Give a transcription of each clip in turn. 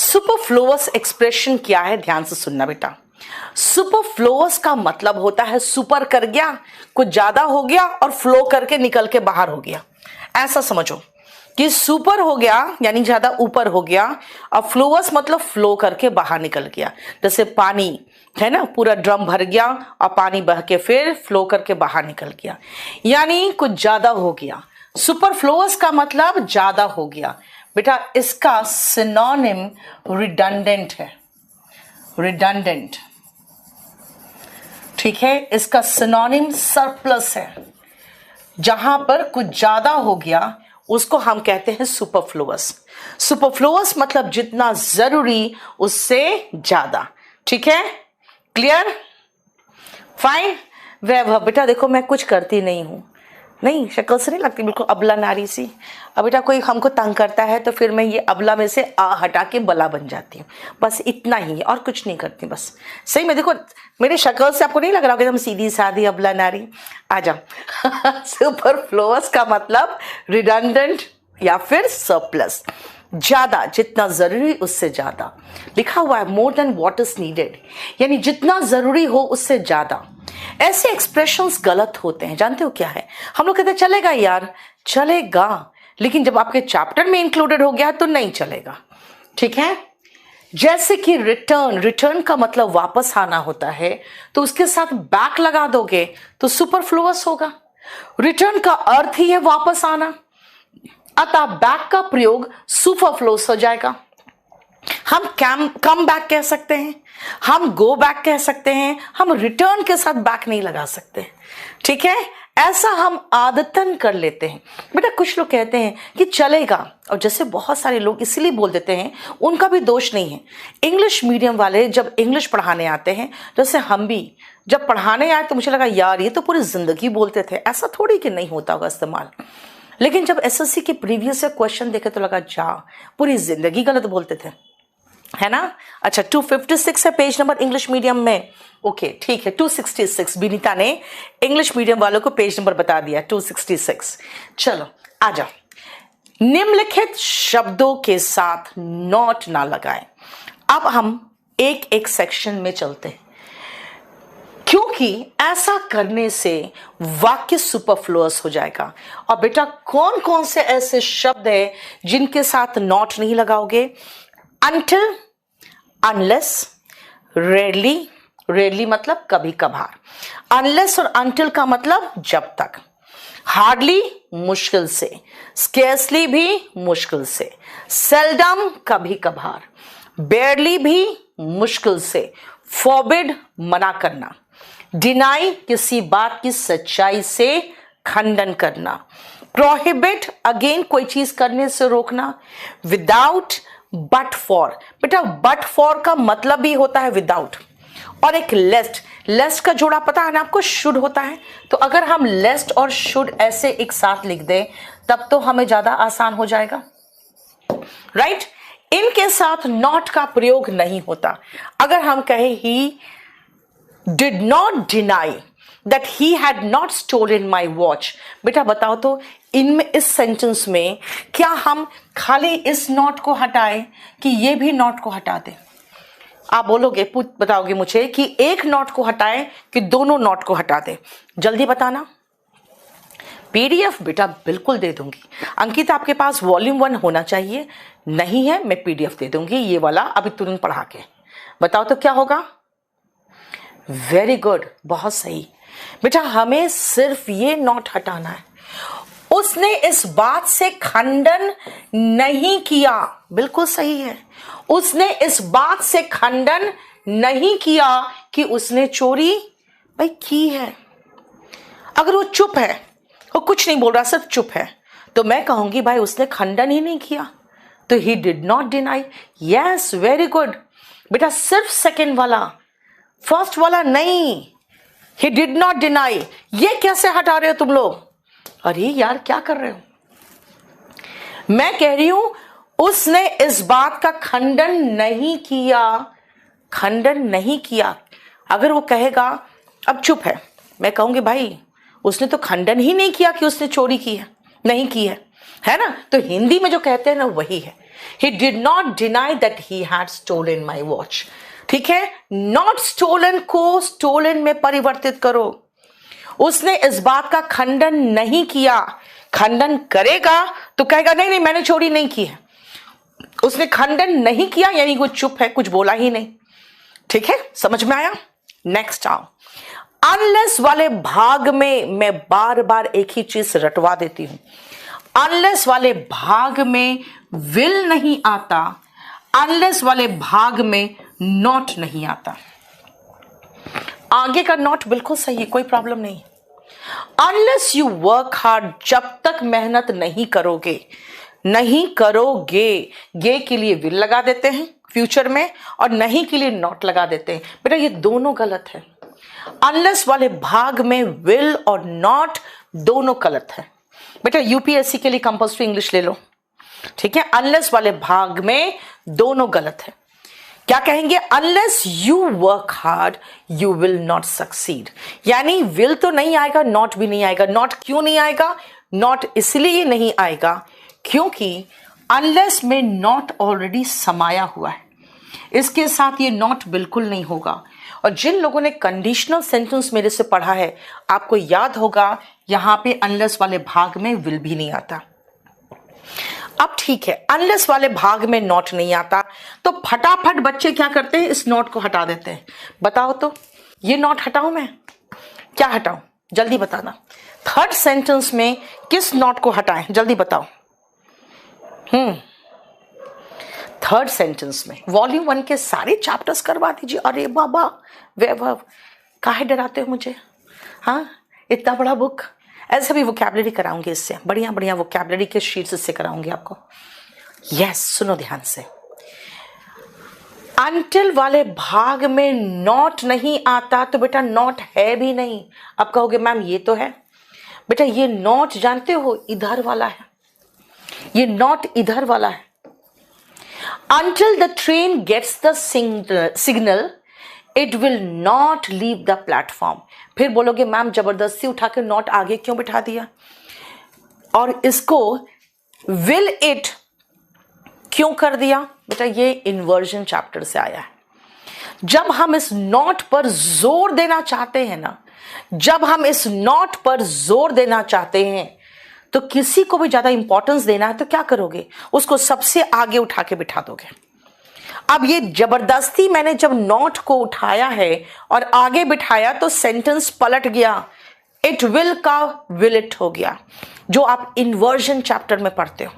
सुपरफ्लोअस expression क्या है, ध्यान से सुनना बेटा। सुपरफ्लोअस का मतलब होता है सुपर कर गया, कुछ ज्यादा हो गया और फ्लो करके निकल के बाहर हो गया। ऐसा समझो कि सुपर हो गया यानी ज्यादा ऊपर हो गया, और फ्लोअस मतलब फ्लो करके बाहर निकल गया। जैसे पानी है ना, पूरा ड्रम भर गया और पानी बह के फिर फ्लो करके बाहर निकल गया, यानी कुछ ज्यादा हो गया। सुपरफ्लोअस का मतलब ज्यादा हो गया। बेटा इसका सिनोनिम रिडंडेंट है, रिडंडेंट, ठीक है। इसका सिनोनिम सरप्लस है। जहां पर कुछ ज्यादा हो गया उसको हम कहते हैं सुपरफ्लोअस। सुपरफ्लोअस मतलब जितना जरूरी उससे ज्यादा, ठीक है, क्लियर, फाइन। वह बेटा देखो मैं कुछ करती नहीं हूं, नहीं शक्ल से नहीं लगती बिल्कुल अबला नारी सी। अब बेटा कोई हमको तंग करता है तो फिर मैं ये अबला में से आ हटा के बला बन जाती हूँ, बस इतना ही, और कुछ नहीं करती बस। सही में देखो मेरी शक्ल से आपको नहीं लग रहा कि हम सीधी सादी अबला नारी, आ जाओ। सुपरफ्लोअस का मतलब रिडंडेंट या फिर सरप्लस, ज्यादा, जितना जरूरी उससे ज्यादा। लिखा हुआ है more than what is needed, यानी जितना जरूरी हो उससे ज्यादा। ऐसे एक्सप्रेशंस गलत होते हैं, जानते हो क्या है? हम लोग कहते हैं चलेगा यार, चलेगा, लेकिन जब आपके चैप्टर में इंक्लूडेड हो गया तो नहीं चलेगा, ठीक है। जैसे कि रिटर्न, रिटर्न का मतलब वापस आना होता है, तो उसके साथ बैक लगा दोगे तो सुपरफ्लुअस होगा। रिटर्न का अर्थ ही है वापस आना, अतः बैक का प्रयोग सुपरफ्लुअस हो जाएगा। हम कम बैक कह सकते हैं, हम गो बैक कह सकते हैं, हम रिटर्न के साथ बैक नहीं लगा सकते, ठीक है। ऐसा हम आदतन कर लेते हैं। बेटा कुछ लोग कहते हैं कि चलेगा, और जैसे बहुत सारे लोग इसीलिए बोल देते हैं, उनका भी दोष नहीं है। इंग्लिश मीडियम वाले जब इंग्लिश पढ़ाने आते हैं, जैसे हम भी जब पढ़ाने आए तो मुझे लगा यार ये तो पूरी जिंदगी बोलते थे, ऐसा थोड़ी कि नहीं होता होगा इस्तेमाल। लेकिन जब एसएससी के प्रीवियस क्वेश्चन देखे तो लगा जा पूरी जिंदगी गलत बोलते थे, है ना। अच्छा 256 है पेज नंबर इंग्लिश मीडियम में, ओके ठीक है। 266 विनीता ने इंग्लिश मीडियम वालों को पेज नंबर बता दिया, 266। चलो आ जाओ। निम्नलिखित शब्दों के साथ नॉट ना लगाएं। अब हम एक एक सेक्शन में चलते हैं, क्योंकि ऐसा करने से वाक्य सुपरफ्लुअस हो जाएगा। और बेटा कौन कौन से ऐसे शब्द हैं जिनके साथ नॉट नहीं लगाओगे? until, unless, rarely, rarely मतलब कभी कभार, unless और until का मतलब जब तक, hardly मुश्किल से, scarcely भी मुश्किल से, seldom कभी कभार, barely भी मुश्किल से, forbid मना करना, deny किसी बात की सच्चाई से खंडन करना, prohibit अगेन कोई चीज करने से रोकना, without बट फॉर, बेटा बट फॉर का मतलब भी होता है विदाउट, और एक लेस्ट, लेस्ट का जोड़ा पता है ना आपको, शुड होता है। तो अगर हम लेस्ट और शुड ऐसे एक साथ लिख दें तब तो हमें ज्यादा आसान हो जाएगा, राइट। इनके साथ नॉट का प्रयोग नहीं होता। अगर हम कहें he did not deny that he had not stolen my watch, बेटा बताओ तो इनमें इस सेंटेंस में क्या हम खाली इस नॉट को हटाएं कि ये भी नॉट को हटा दें? आप बोलोगे, बताओगे मुझे कि एक नॉट को हटाएं कि दोनों नॉट को हटा दें? जल्दी बताना। पीडीएफ बेटा बिल्कुल दे दूंगी। अंकिता आपके पास वॉल्यूम 1 होना चाहिए, नहीं है मैं पीडीएफ दे दूंगी, ये वाला अभी तुरंत पढ़ा के। बताओ तो क्या होगा? वेरी गुड, बहुत सही बेटा। हमें सिर्फ ये नॉट हटाना है। उसने इस बात से खंडन नहीं किया, बिल्कुल सही है। उसने इस बात से खंडन नहीं किया कि उसने चोरी भाई की है। अगर वो चुप है, वो कुछ नहीं बोल रहा, सिर्फ चुप है, तो मैं कहूंगी भाई उसने खंडन ही नहीं किया, तो he did not deny. Yes very good बेटा, सिर्फ सेकेंड वाला, फर्स्ट वाला नहीं। He did not deny, ये कैसे हटा रहे हो तुम लोग? अरे यार क्या कर रहे हो? मैं कह रही हूं उसने इस बात का खंडन नहीं किया, खंडन नहीं किया। अगर वो कहेगा अब चुप है, मैं कहूंगी भाई उसने तो खंडन ही नहीं किया कि उसने चोरी की है, नहीं की है ना। तो हिंदी में जो कहते हैं ना वही है। He did not deny that he had stolen my watch. ठीक है, not stolen को stolen में परिवर्तित करो। उसने इस बात का खंडन नहीं किया। खंडन करेगा तो कहेगा नहीं नहीं मैंने चोरी नहीं की है। उसने खंडन नहीं किया यानी वो चुप है, कुछ बोला ही नहीं। ठीक है, समझ में आया? नेक्स्ट आओ, अनलेस वाले भाग में मैं बार बार एक ही चीज रटवा देती हूं। अनलेस वाले भाग में विल नहीं आता, अनलेस वाले भाग में नॉट नहीं आता। आगे का नॉट बिल्कुल सही है, कोई प्रॉब्लम नहीं। अनलेस यू वर्क हार्ड, जब तक मेहनत नहीं करोगे, नहीं करोगे, गे के लिए विल लगा देते हैं फ्यूचर में और नहीं के लिए नॉट लगा देते हैं। बेटा ये दोनों गलत है। अनलेस वाले भाग में विल और नॉट दोनों गलत है। बेटा यूपीएससी के लिए कंपल्सरी इंग्लिश ले लो, ठीक है? अनलेस वाले भाग में दोनों गलत है। क्या कहेंगे? Unless you work hard you will not succeed, यानी विल तो नहीं आएगा, नॉट भी नहीं आएगा। नॉट क्यों नहीं आएगा? नॉट इसलिए नहीं आएगा क्योंकि अनलेस में नॉट ऑलरेडी समाया हुआ है, इसके साथ ये नॉट बिल्कुल नहीं होगा। और जिन लोगों ने कंडीशनल सेंटेंस मेरे से पढ़ा है, आपको याद होगा यहां पे अनलेस वाले भाग में विल भी नहीं आता। अब ठीक है, अनलेस वाले भाग में नॉट नहीं आता तो फटाफट बच्चे क्या करते हैं? इस नॉट को हटा देते हैं। बताओ तो, ये नॉट हटाऊं मैं? क्या हटाऊं? जल्दी बताना। थर्ड सेंटेंस में किस नॉट को हटाएं? जल्दी बताओ। थर्ड सेंटेंस में वॉल्यूम 1 के सारे चैप्टर्स करवा दीजिए। अरे बाबा वैभव, काहे डराते हो मुझे? हाँ, इतना बड़ा बुक, ऐसे भी वोकैबुलरी कराऊंगी इससे, बढ़िया बढ़िया वोकैबुलरी के शीट्स इससे कराऊंगी आपको। यस, सुनो ध्यान से। अनटिल वाले भाग में नॉट नहीं आता तो बेटा नॉट है भी नहीं। अब कहोगे मैम ये तो है। बेटा ये नॉट जानते हो इधर वाला है, ये नॉट इधर वाला है। Until the train gets the signal, it will not leave the platform. फिर बोलोगे मैम जबरदस्ती उठा के नॉट आगे क्यों बिठा दिया, और इसको will it क्यों कर दिया? बेटा ये इन्वर्जन चैप्टर से आया है। जब हम इस नॉट पर जोर देना चाहते हैं ना, जब हम इस नॉट पर जोर देना चाहते हैं तो किसी को भी ज्यादा इंपॉर्टेंस देना है तो क्या करोगे? उसको सबसे आगे उठा के बिठा दोगे। अब ये जबरदस्ती मैंने जब नॉट को उठाया है और आगे बिठाया तो सेंटेंस पलट गया। इट विल का विल इट हो गया, जो आप इन्वर्जन चैप्टर में पढ़ते हो।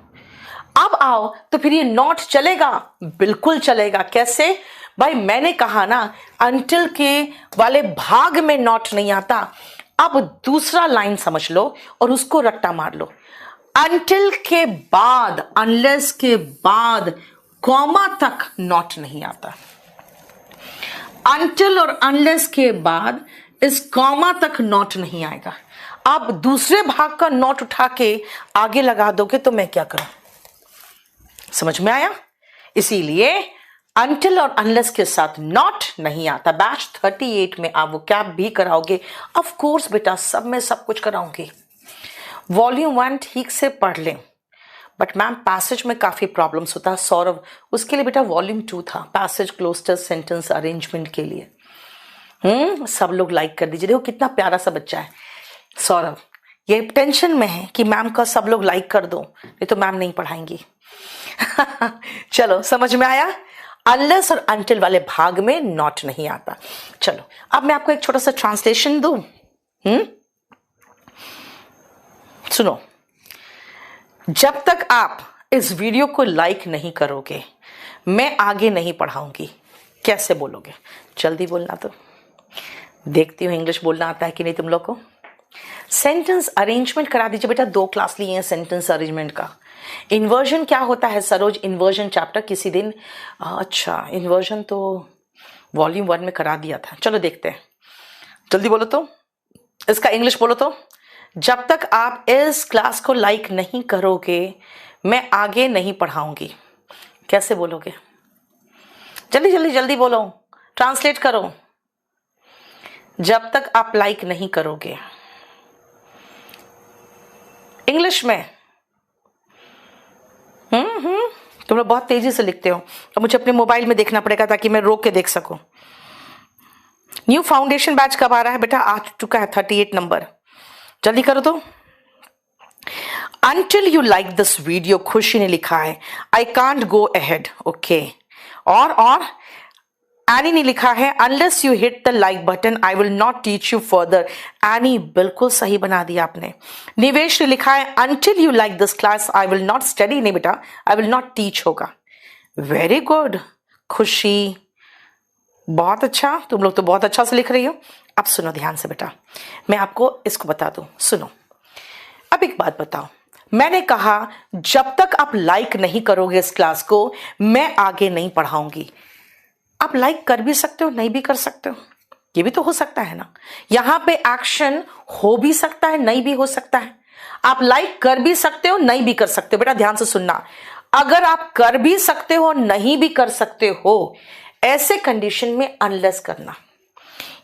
अब आओ तो फिर ये नॉट चलेगा? बिल्कुल चलेगा। कैसे भाई? मैंने कहा ना अंटिल के वाले भाग में नॉट नहीं आता। अब दूसरा लाइन समझ लो और उसको रट्टा मार लो। अंटिल के बाद, अनलेस के बाद कॉमा तक नॉट नहीं आता। अंटिल और अनलेस के बाद इस कॉमा तक नॉट नहीं आएगा। अब दूसरे भाग का नॉट उठा के आगे लगा दोगे तो मैं क्या करूं? समझ में आया? इसीलिए अंटिल और अनलेस के साथ नॉट नहीं आता। बैच 38 में आप वो कैप भी कराओगे? ऑफ कोर्स बेटा, सब में सब कुछ कराऊंगी। वॉल्यूम 1 ठीक से पढ़ लें, बट मैम पैसेज में काफी प्रॉब्लम्स होता है। सौरभ, उसके लिए बेटा वॉल्यूम 2 था, पैसेज क्लोस्टर सेंटेंस अरेंजमेंट के लिए। सब लोग लाइक कर दीजिए। देखो कितना प्यारा सा बच्चा है सौरभ। ये टेंशन में है कि मैम का सब लोग लाइक कर दो, नहीं तो मैम नहीं पढ़ाएंगी। चलो समझ में आया? अनलेस और अंटिल वाले भाग में नॉट नहीं आता। चलो अब मैं आपको एक छोटा सा ट्रांसलेशन दूं। सुनो, जब तक आप इस वीडियो को लाइक नहीं करोगे मैं आगे नहीं पढ़ाऊंगी। कैसे बोलोगे? जल्दी बोलना। तो देखती हूँ इंग्लिश बोलना आता है कि नहीं तुम लोग को। सेंटेंस अरेंजमेंट करा दीजिए बेटा। 2 क्लास लिए हैं सेंटेंस अरेंजमेंट का। इन्वर्जन क्या होता है सरोज? इन्वर्जन चैप्टर किसी दिन, अच्छा इन्वर्जन तो वॉल्यूम 1 में करा दिया था। चलो देखते हैं, जल्दी बोलो तो, इसका इंग्लिश बोलो तो। जब तक आप इस क्लास को लाइक नहीं करोगे मैं आगे नहीं पढ़ाऊंगी। कैसे बोलोगे? जल्दी जल्दी जल्दी बोलो, ट्रांसलेट करो। जब तक आप लाइक नहीं करोगे, इंग्लिश में। तुम लोग बहुत तेजी से लिखते हो तो मुझे अपने मोबाइल में देखना पड़ेगा ताकि मैं रोक के देख सकूं। न्यू फाउंडेशन बैच कब आ रहा है बेटा? आ चुका है 38 नंबर, जल्दी करो तो। Until you like this video, खुशी ने लिखा है I can't go ahead, okay. और एनी ने लिखा है unless you hit the like button, I will not teach you further। Any बिल्कुल सही बना दिया आपने। निवेश ने लिखा है until you like this class, I will not study। नहीं बेटा, I will not teach होगा। वेरी गुड खुशी, बहुत अच्छा, तुम लोग तो बहुत अच्छा से लिख रही हो। अब सुनो ध्यान से बेटा, मैं आपको इसको बता दूं, सुनो। अब एक बात बताओ, मैंने कहा जब तक आप लाइक नहीं करोगे इस क्लास को मैं आगे नहीं पढ़ाऊंगी। आप लाइक कर भी सकते हो, नहीं भी कर सकते हो, ये भी तो हो सकता है ना। यहां पे एक्शन हो भी सकता है, नहीं भी हो सकता है। आप लाइक कर भी सकते हो, नहीं भी कर सकते हो। बेटा ध्यान से सुनना, अगर आप कर भी सकते हो, नहीं भी कर सकते हो, ऐसे कंडीशन में अनलेस करना,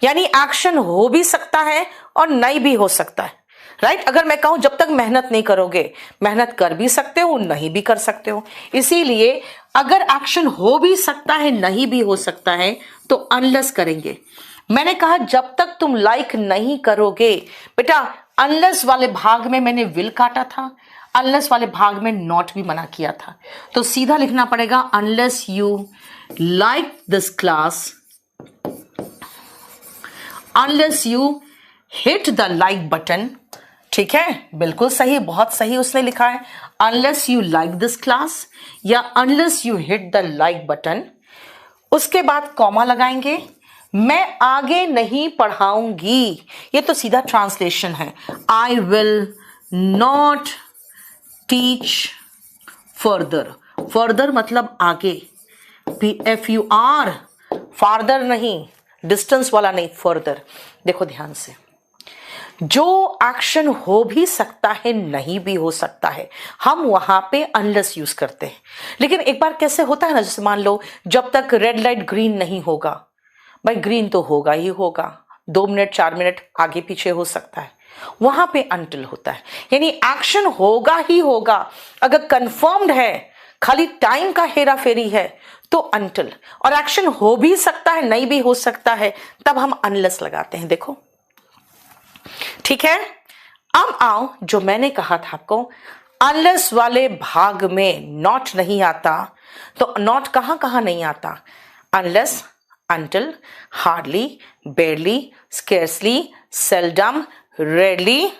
यानी एक्शन हो भी सकता है और नहीं भी हो सकता है, राइट। अगर मैं कहूं जब तक मेहनत नहीं करोगे, मेहनत कर भी सकते हो, नहीं भी कर सकते हो। इसीलिए अगर एक्शन हो भी सकता है, नहीं भी हो सकता है, तो अनलेस करेंगे। मैंने कहा जब तक तुम लाइक नहीं करोगे, बेटा अनलेस वाले भाग में मैंने विल काटा था, अनलेस वाले भाग में नॉट भी मना किया था, तो सीधा लिखना पड़ेगा unless you like this class, unless you hit the like button. ठीक है, बिल्कुल सही, बहुत सही उसने लिखा है, unless you like this class या unless you hit the like button. उसके बाद कॉमा लगाएंगे, मैं आगे नहीं पढ़ाऊंगी, ये तो सीधा ट्रांसलेशन है। I will not teach further, further मतलब आगे, FUR, फार्दर नहीं, डिस्टेंस वाला नहीं, फर्दर। देखो ध्यान से, जो एक्शन हो भी सकता है, नहीं भी हो सकता है, हम वहां पे अनलेस यूज करते हैं। लेकिन एक बार कैसे होता है ना, जैसे मान लो जब तक रेड लाइट ग्रीन नहीं होगा, भाई ग्रीन तो होगा ही होगा, 2 मिनट 4 मिनट आगे पीछे हो सकता है, वहां पे अनटिल होता है, यानी एक्शन होगा ही होगा। अगर कंफर्म्ड है, खाली टाइम का हेरा फेरी है, तो अनटिल। और एक्शन हो भी सकता है, नहीं भी हो सकता है, तब हम अनलेस लगाते हैं। देखो ठीक है। अब आओ, जो मैंने कहा था आपको, अनलेस वाले भाग में नॉट नहीं आता, तो नॉट कहां कहां नहीं आता? Unless, until, hardly, बेयरली, scarcely, seldom, rarely,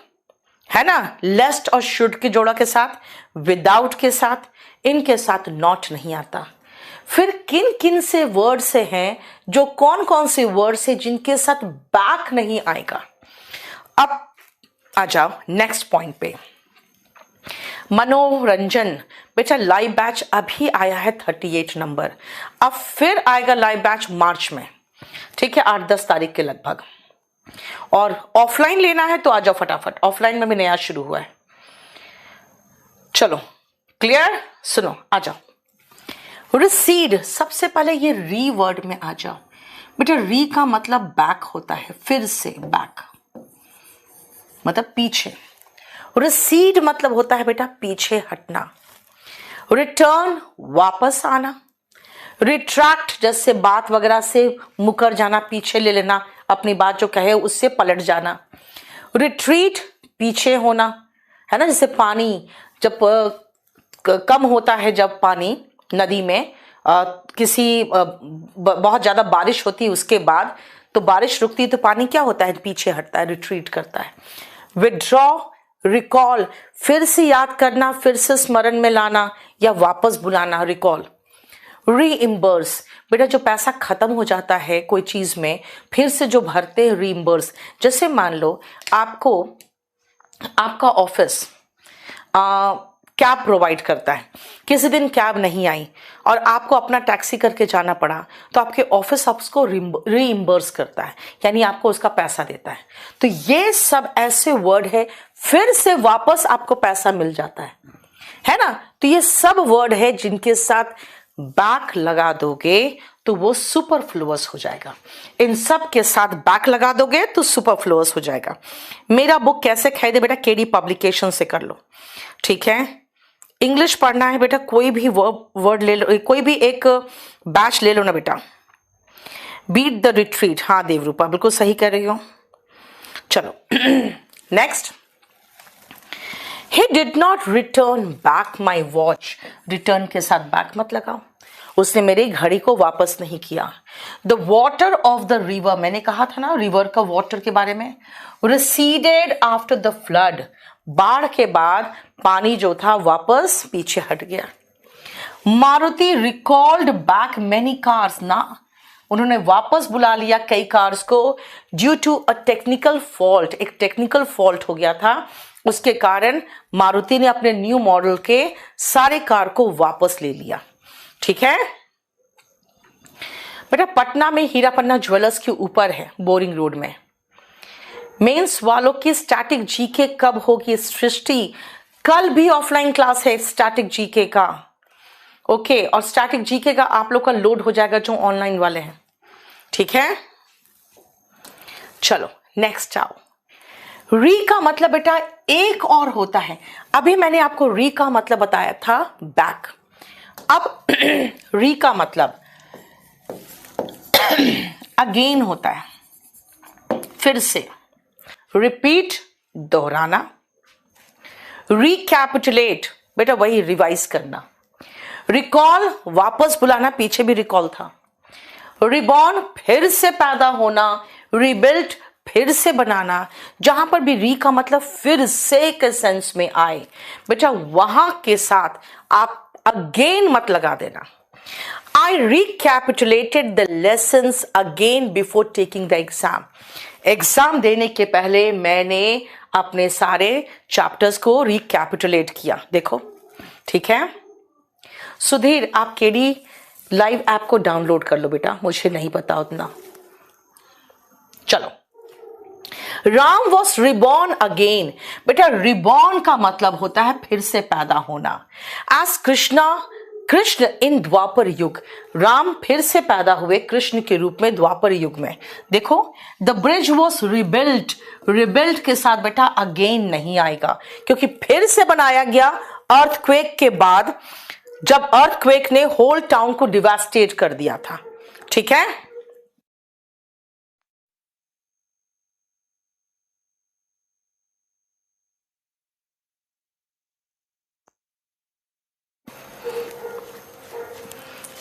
है ना। लेस्ट और शुड के जोड़ा के साथ, विदाउट के साथ, इनके साथ नॉट नहीं आता। फिर किन किन से वर्ड से हैं, जो कौन कौन से वर्ड से जिनके साथ बैक नहीं आएगा। अब आ जाओ नेक्स्ट पॉइंट पे, मनोरंजन। बेटा लाइव बैच अभी आया है 38 नंबर, अब फिर आएगा लाइव बैच मार्च में, ठीक है, 8-10 तारीख के लगभग। और ऑफलाइन लेना है तो आ जाओ फटाफट, ऑफलाइन में भी नया शुरू हुआ है। चलो क्लियर, सुनो आ जाओ। रिसीड, सबसे पहले ये री वर्ड में आ जाओ। बेटा री का मतलब बैक होता है, फिर से, बैक मतलब पीछे। रिसीड मतलब होता है बेटा पीछे हटना। रिटर्न वापस आना। रिट्रैक्ट जैसे बात वगैरह से मुकर जाना, पीछे ले लेना, अपनी बात जो कहे उससे पलट जाना। रिट्रीट पीछे होना, है ना, जैसे पानी जब कम होता है, जब पानी नदी में किसी बहुत ज्यादा बारिश होती है उसके बाद, तो बारिश रुकती है तो पानी क्या होता है, पीछे हटता है, रिट्रीट करता है। विड्रॉ, रिकॉल फिर से याद करना, फिर से स्मरण में लाना या वापस बुलाना, रिकॉल। रीइम्बर्स, बेटा जो पैसा खत्म हो जाता है कोई चीज में, फिर से जो भरते हैं, रीइम्बर्स। जैसे मान लो आपको आपका ऑफिस कैब प्रोवाइड करता है, किसी दिन कैब नहीं आई और आपको अपना टैक्सी करके जाना पड़ा, तो आपके ऑफिस आपको रीइम्बर्स करता है, यानी आपको उसका पैसा देता है। तो ये सब ऐसे वर्ड है, फिर से वापस आपको पैसा मिल जाता है ना। तो ये सब वर्ड है जिनके साथ बैक लगा दोगे तो वो सुपरफ्लुअस हो जाएगा। इन सब के साथ बैक लगा दोगे तो सुपरफ्लुअस हो जाएगा। मेरा बुक कैसे खरीदे बेटा, केडी पब्लिकेशन से कर लो, ठीक है। इंग्लिश पढ़ना है बेटा, कोई भी वर्ड ले लो, कोई भी एक बैच ले लो ना बेटा। बीट द रिट्रीट, हाँ देवरूपा बिल्कुल सही कह रही हो। चलो next, he did not return back my watch, return के साथ बैक मत लगाओ, उसने मेरी घड़ी को वापस नहीं किया। The water of the river, मैंने कहा था ना रिवर का वाटर के बारे में, रिसीडेड आफ्टर द फ्लड, बाढ़ के बाद पानी जो था वापस पीछे हट गया। Maruti recalled back many cars, ना उन्होंने वापस बुला लिया कई कार्स को, due to a technical fault, एक टेक्निकल फॉल्ट हो गया था, उसके कारण मारुति ने अपने न्यू मॉडल के सारे कार को वापस ले लिया। ठीक है बेटा, पटना में हीरा पन्ना ज्वेलर्स के ऊपर है, बोरिंग रोड में। मेंस वालों की स्टैटिक जीके कब होगी सृष्टि? कल भी ऑफलाइन क्लास है स्टैटिक जीके का, ओके और स्टैटिक जीके का आप लोग का लोड हो जाएगा जो ऑनलाइन वाले हैं। ठीक है, चलो नेक्स्ट आओ। री का मतलब बेटा एक और होता है, अभी मैंने आपको री का मतलब बताया था बैक, अब री का मतलब अगेन होता है, फिर से, रिपीट दोहराना, रिकैपिटुलेट बेटा वही रिवाइज करना, रिकॉल वापस बुलाना, पीछे भी रिकॉल था, रिबॉर्न फिर से पैदा होना, रिबिल्ट फिर से बनाना, जहां पर भी री का मतलब फिर से के सेंस में आए बेटा वहां के साथ आप अगेन मत लगा देना। I recapitulated the lessons again before taking the exam. Exam देने के पहले मैंने अपने सारे चैप्टर्स को रिकैपिटुलेट किया। देखो ठीक है सुधीर, आप केडी लाइव ऐप को डाउनलोड कर लो बेटा, मुझे नहीं पता उतना। चलो, राम वॉज रिबॉर्न अगेन, बेटा रिबॉर्न का मतलब होता है फिर से पैदा होना। एज कृष्ण इन द्वापर युग, राम फिर से पैदा हुए कृष्ण के रूप में द्वापर युग में। देखो the bridge was rebuilt, rebuilt के साथ बेटा अगेन नहीं आएगा क्योंकि फिर से बनाया गया अर्थक्वेक के बाद, जब अर्थक्वेक ने होल टाउन को डिवास्टेट कर दिया था। ठीक है,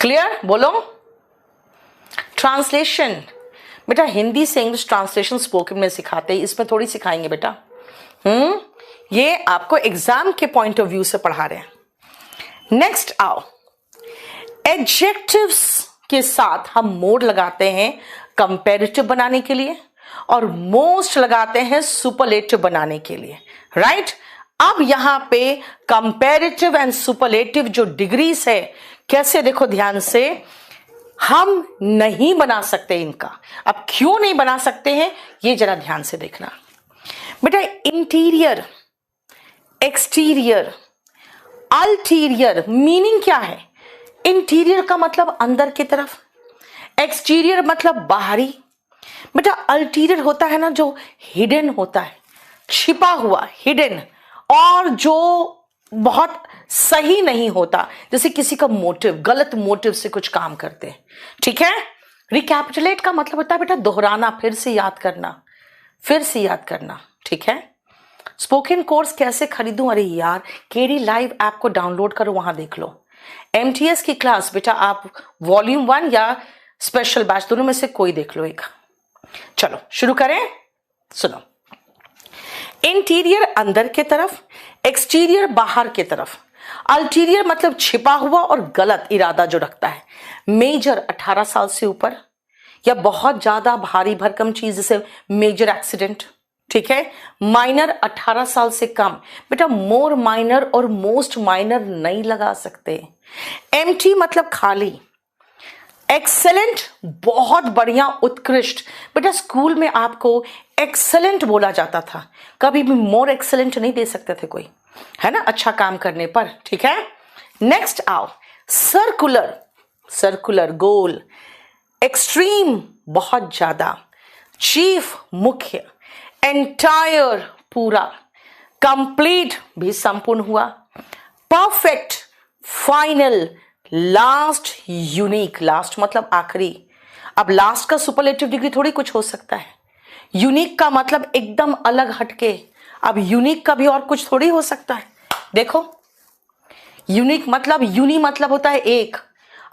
क्लियर? बोलो। ट्रांसलेशन बेटा हिंदी से इंग्लिश ट्रांसलेशन स्पोकन में सिखाते हैं, इसमें थोड़ी सिखाएंगे बेटा। ये आपको एग्जाम के पॉइंट ऑफ व्यू से पढ़ा रहे हैं। नेक्स्ट आओ, एडजेक्टिव्स के साथ हम मोड लगाते हैं कंपैरेटिव बनाने के लिए और मोस्ट लगाते हैं सुपरलेटिव बनाने के लिए, राइट? अब यहां पे कंपैरेटिव एंड सुपरलेटिव जो डिग्रीज है, कैसे देखो ध्यान से, हम नहीं बना सकते इनका। अब क्यों नहीं बना सकते हैं ये जरा ध्यान से देखना बेटा। इंटीरियर, एक्सटीरियर, अल्टीरियर मीनिंग क्या है? इंटीरियर का मतलब अंदर की तरफ, एक्सटीरियर मतलब बाहरी। बेटा अल्टीरियर होता है ना जो हिडन होता है, छिपा हुआ, हिडन, और जो बहुत सही नहीं होता, जैसे किसी का मोटिव, गलत मोटिव से कुछ काम करते हैं। ठीक है, रिकैपिटुलेट का मतलब होता है बेटा दोहराना, फिर से याद करना, फिर से याद करना। ठीक है, स्पोकन कोर्स कैसे खरीदूं? अरे यार केडी लाइव ऐप को डाउनलोड करो, वहां देख लो। एमटीएस की क्लास बेटा आप वॉल्यूम 1 या स्पेशल बैच दोनों में से कोई देख लो एक। चलो शुरू करें, सुनो। इंटीरियर अंदर के तरफ, एक्सटीरियर बाहर के तरफ, अल्टीरियर मतलब छिपा हुआ और गलत इरादा जो रखता है। मेजर 18 साल से ऊपर या बहुत ज्यादा भारी भरकम चीज जैसे मेजर एक्सीडेंट। ठीक है, माइनर 18 साल से कम। बेटा मोर माइनर और मोस्ट माइनर नहीं लगा सकते। एम्प्टी मतलब खाली। एक्सेलेंट बहुत बढ़िया, उत्कृष्ट। बेटा स्कूल में आपको एक्सेलेंट बोला जाता था, कभी भी मोर एक्सेलेंट नहीं दे सकते थे कोई, है ना, अच्छा काम करने पर। ठीक है, नेक्स्ट आओ, सर्कुलर, सर्कुलर गोल, एक्सट्रीम बहुत ज्यादा, चीफ मुख्य, एंटायर पूरा, कंप्लीट भी संपूर्ण हुआ, perfect, final, last, unique. Last मतलब आखिरी। अब लास्ट का सुपरलेटिव डिग्री थोड़ी कुछ हो सकता है। यूनिक का मतलब एकदम अलग हटके। अब यूनिक का भी और कुछ थोड़ी हो सकता है। देखो, यूनिक मतलब, यूनी मतलब होता है एक,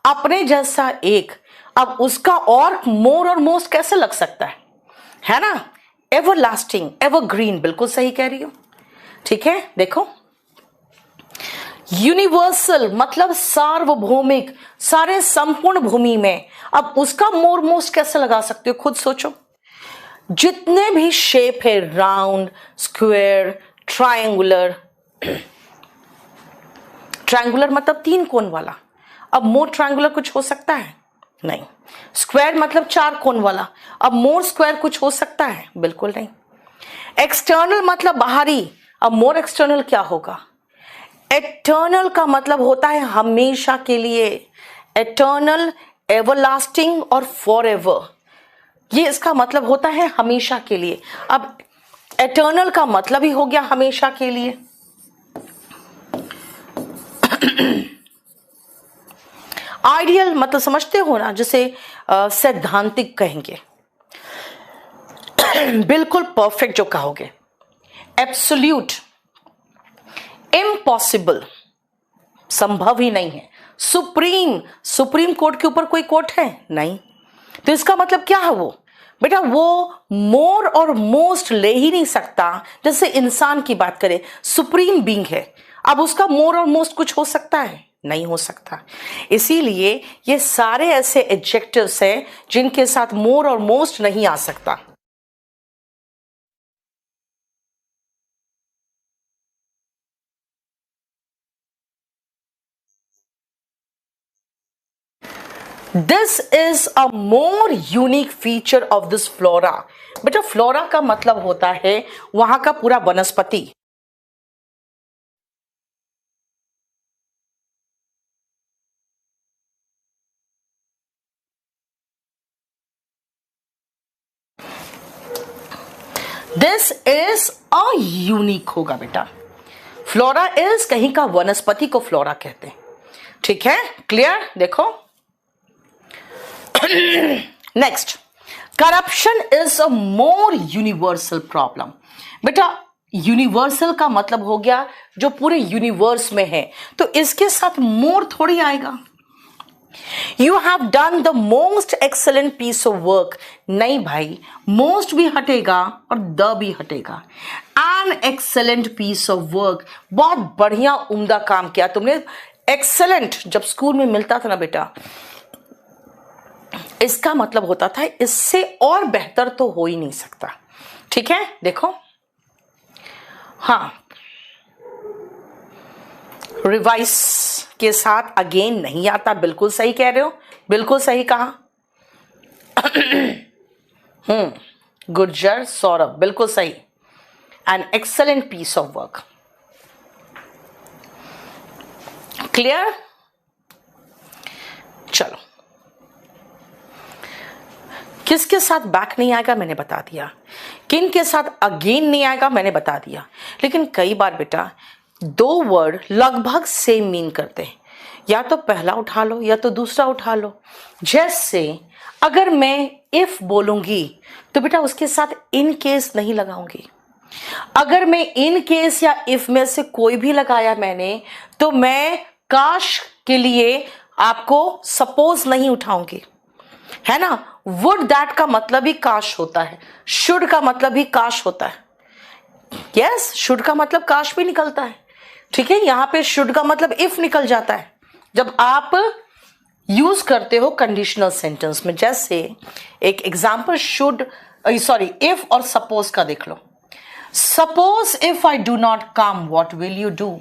अपने जैसा एक। अब उसका और मोर और मोस्ट कैसे लग सकता है ना? एवर लास्टिंग, एवर ग्रीन, बिल्कुल सही कह रही हो। ठीक है, देखो, यूनिवर्सल मतलब सार्वभौमिक, सारे संपूर्ण भूमि में। अब उसका मोर मोस्ट कैसे लगा सकते हो, खुद सोचो। जितने भी शेप है, राउंड, स्क्वायर, ट्रायंगुलर, ट्रायंगुलर मतलब तीन कोण वाला। अब मोर ट्रायंगुलर कुछ हो सकता है? नहीं। स्क्वायर मतलब चार कोण वाला। अब मोर स्क्वायर कुछ हो सकता है? बिल्कुल नहीं। एक्सटर्नल मतलब बाहरी। अब मोर एक्सटर्नल क्या होगा? एटर्नल का मतलब होता है हमेशा के लिए। एटर्नल, एवरलास्टिंग और फॉरएवर, ये इसका मतलब होता है हमेशा के लिए। अब एटर्नल का मतलब ही हो गया हमेशा के लिए। आइडियल मतलब समझते हो ना, जिसे सैद्धांतिक कहेंगे। बिल्कुल परफेक्ट जो कहोगे। एब्सोल्यूट, इम्पॉसिबल, संभव ही नहीं है। सुप्रीम, सुप्रीम कोर्ट के ऊपर कोई कोर्ट है? नहीं। तो इसका मतलब क्या है? वो बेटा, वो मोर और मोस्ट ले ही नहीं सकता। जैसे इंसान की बात करें, सुप्रीम बीइंग है, अब उसका मोर और मोस्ट कुछ हो सकता है? नहीं हो सकता। इसीलिए ये सारे ऐसे एडजेक्टिव्स हैं जिनके साथ मोर और मोस्ट नहीं आ सकता। This is a more unique feature of this flora. बेटा, फ्लोरा का मतलब होता है वहां का पूरा वनस्पति। दिस इज अ यूनिक होगा बेटा। फ्लोरा इज कहीं का वनस्पति को फ्लोरा कहते हैं। ठीक है, क्लियर? देखो, next, corruption is a more universal problem. बेटा, यूनिवर्सल का मतलब हो गया जो पूरे यूनिवर्स में है, तो इसके साथ मोर थोड़ी आएगा। You have done the most excellent piece of work. नहीं भाई, मोस्ट भी हटेगा और द भी हटेगा। An excellent piece of work, बहुत बढ़िया उम्दा काम किया तुमने। एक्सेलेंट जब स्कूल में मिलता था ना बेटा, इसका मतलब होता था इससे और बेहतर तो हो ही नहीं सकता। ठीक है, देखो, हाँ, रिवाइज के साथ अगेन नहीं आता। बिल्कुल सही कह रहे हो, बिल्कुल सही कहा। गुर्जर सौरभ, बिल्कुल सही। An excellent piece of work. Clear? चलो, किसके साथ बैक नहीं आएगा मैंने बता दिया, किन के साथ अगेन नहीं आएगा मैंने बता दिया। लेकिन कई बार बेटा दो वर्ड लगभग सेम मीन करते हैं, या तो पहला उठा लो या तो दूसरा उठा लो। जैसे अगर मैं इफ बोलूंगी तो बेटा उसके साथ इन केस नहीं लगाऊंगी। अगर मैं इन केस या इफ में से कोई भी लगाया मैंने, तो मैं काश के लिए आपको सपोज नहीं उठाऊंगी, है ना। वुड दैट का मतलब ही काश होता है, शुड का मतलब ही काश होता है। यस, शुड का मतलब काश भी निकलता है। ठीक है, यहां पे शुड का मतलब इफ निकल जाता है जब आप यूज करते हो कंडीशनल सेंटेंस में। जैसे एक एग्जांपल शुड, सॉरी, इफ और सपोज का देख लो। Suppose if I do not come what will you do.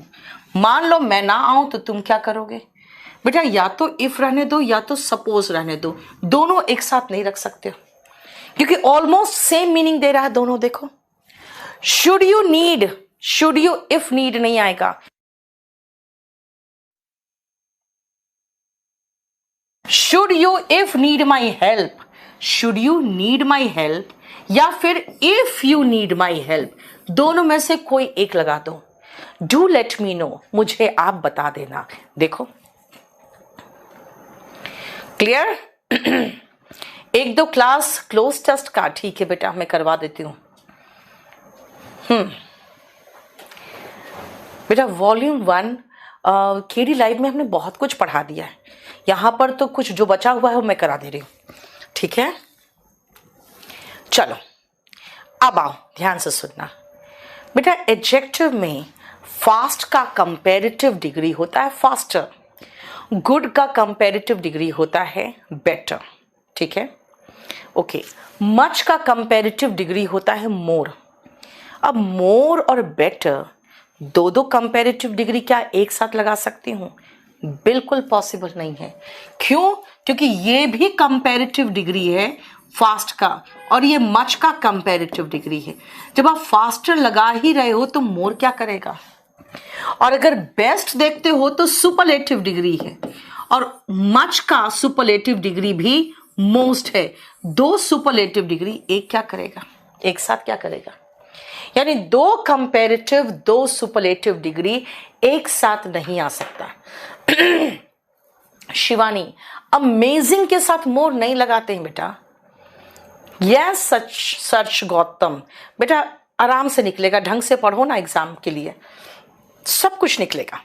मान लो मैं ना आऊं तो तुम क्या करोगे। बेटा या तो इफ रहने दो या तो सपोज रहने दो, दोनों एक साथ नहीं रख सकते हो क्योंकि ऑलमोस्ट सेम मीनिंग दे रहा है दोनों। देखो, should you need, should you if need नहीं आएगा। Should you if need my help, should you need my help, या फिर if you need my help, दोनों में से कोई एक लगा दो। डू लेट मी नो, मुझे आप बता देना। देखो क्लियर? एक दो क्लास क्लोज टेस्ट का, ठीक है बेटा मैं करवा देती हूँ। बेटा वॉल्यूम 1 केडी लाइव में हमने बहुत कुछ पढ़ा दिया है, यहां पर तो कुछ जो बचा हुआ है वो मैं करा दे रही हूं, ठीक है? चलो अब आओ ध्यान से सुनना बेटा। एडजेक्टिव में फास्ट का कंपैरेटिव डिग्री होता है फास्टर, गुड का कंपैरेटिव डिग्री होता है बेटर, ठीक है? ओके, मच का कंपैरेटिव डिग्री होता है मोर। अब मोर और बेटर दो दो कंपैरेटिव डिग्री क्या एक साथ लगा सकती हूं? बिल्कुल पॉसिबल नहीं है। क्यों? क्योंकि ये भी कंपैरेटिव डिग्री है फास्ट का और ये मच का कंपैरेटिव डिग्री है। जब आप फास्टर लगा ही रहे हो तो मोर क्या करेगा? और अगर बेस्ट देखते हो तो सुपरलेटिव डिग्री है और मच का सुपरलेटिव डिग्री भी मोस्ट है। दो सुपरलेटिव डिग्री एक क्या करेगा? एक साथ क्या करेगा? यानी दो कंपैरेटिव दो सुपरलेटिव डिग्री एक साथ नहीं आ सकता। शिवानी, अमेजिंग के साथ मोर नहीं लगाते हैं बेटा। यस सर्च गौतम, बेटा आराम से निकलेगा, ढंग से पढ़ो ना एग्जाम के लिए, सब कुछ निकलेगा,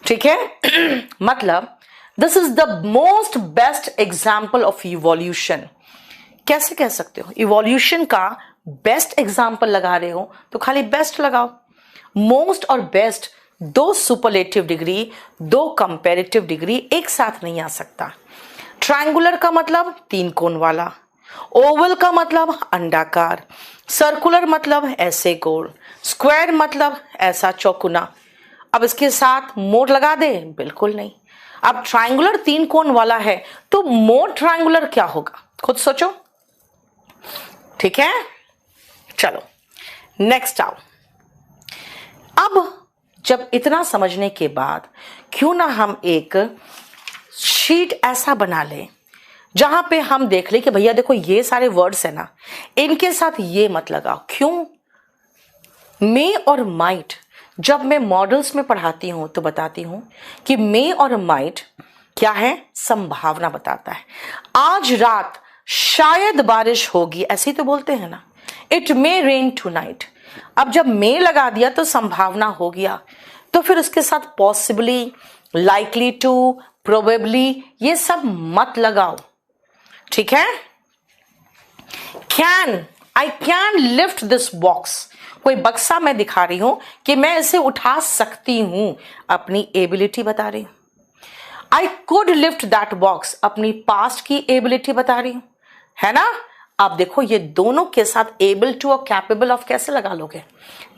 ठीक है? मतलब this is the most best example of evolution. कैसे कह सकते हो? इवोल्यूशन का बेस्ट एग्जाम्पल लगा रहे हो तो खाली बेस्ट लगाओ। मोस्ट और बेस्ट दो सुपरलेटिव डिग्री दो कंपैरेटिव डिग्री एक साथ नहीं आ सकता। ट्रायंगुलर का मतलब तीन कोण वाला, ओवल का मतलब अंडाकार, सर्कुलर मतलब ऐसे गोल, स्क्वायर मतलब ऐसा चौकुना। अब इसके साथ मोर लगा दे? बिल्कुल नहीं। अब ट्रायंगुलर तीन कोण वाला है तो मोर ट्रायंगुलर क्या होगा? खुद सोचो, ठीक है? चलो नेक्स्ट आओ। अब जब इतना समझने के बाद क्यों ना हम एक शीट ऐसा बना लें जहां पे हम देख ले कि भैया देखो ये सारे वर्ड्स है ना, इनके साथ ये मत लगाओ। क्यों? मे और माइट जब मैं मॉडल्स में पढ़ाती हूं तो बताती हूं कि मे और माइट क्या है? संभावना बताता है। आज रात शायद बारिश होगी, ऐसे ही तो बोलते हैं ना, इट मे रेन टुनाइट। अब जब मे लगा दिया तो संभावना हो गया, तो फिर उसके साथ पॉसिबली, लाइकली टू, प्रोबेबली ये सब मत लगाओ, ठीक है? Can, I can lift this box, कोई बक्सा मैं दिखा रही हूं कि मैं इसे उठा सकती हूं, अपनी एबिलिटी बता रही हूं। I could lift that box, अपनी पास्ट की एबिलिटी बता रही हूं, है ना? आप देखो ये दोनों के साथ एबल टू और कैपेबल ऑफ कैसे लगा लोगे?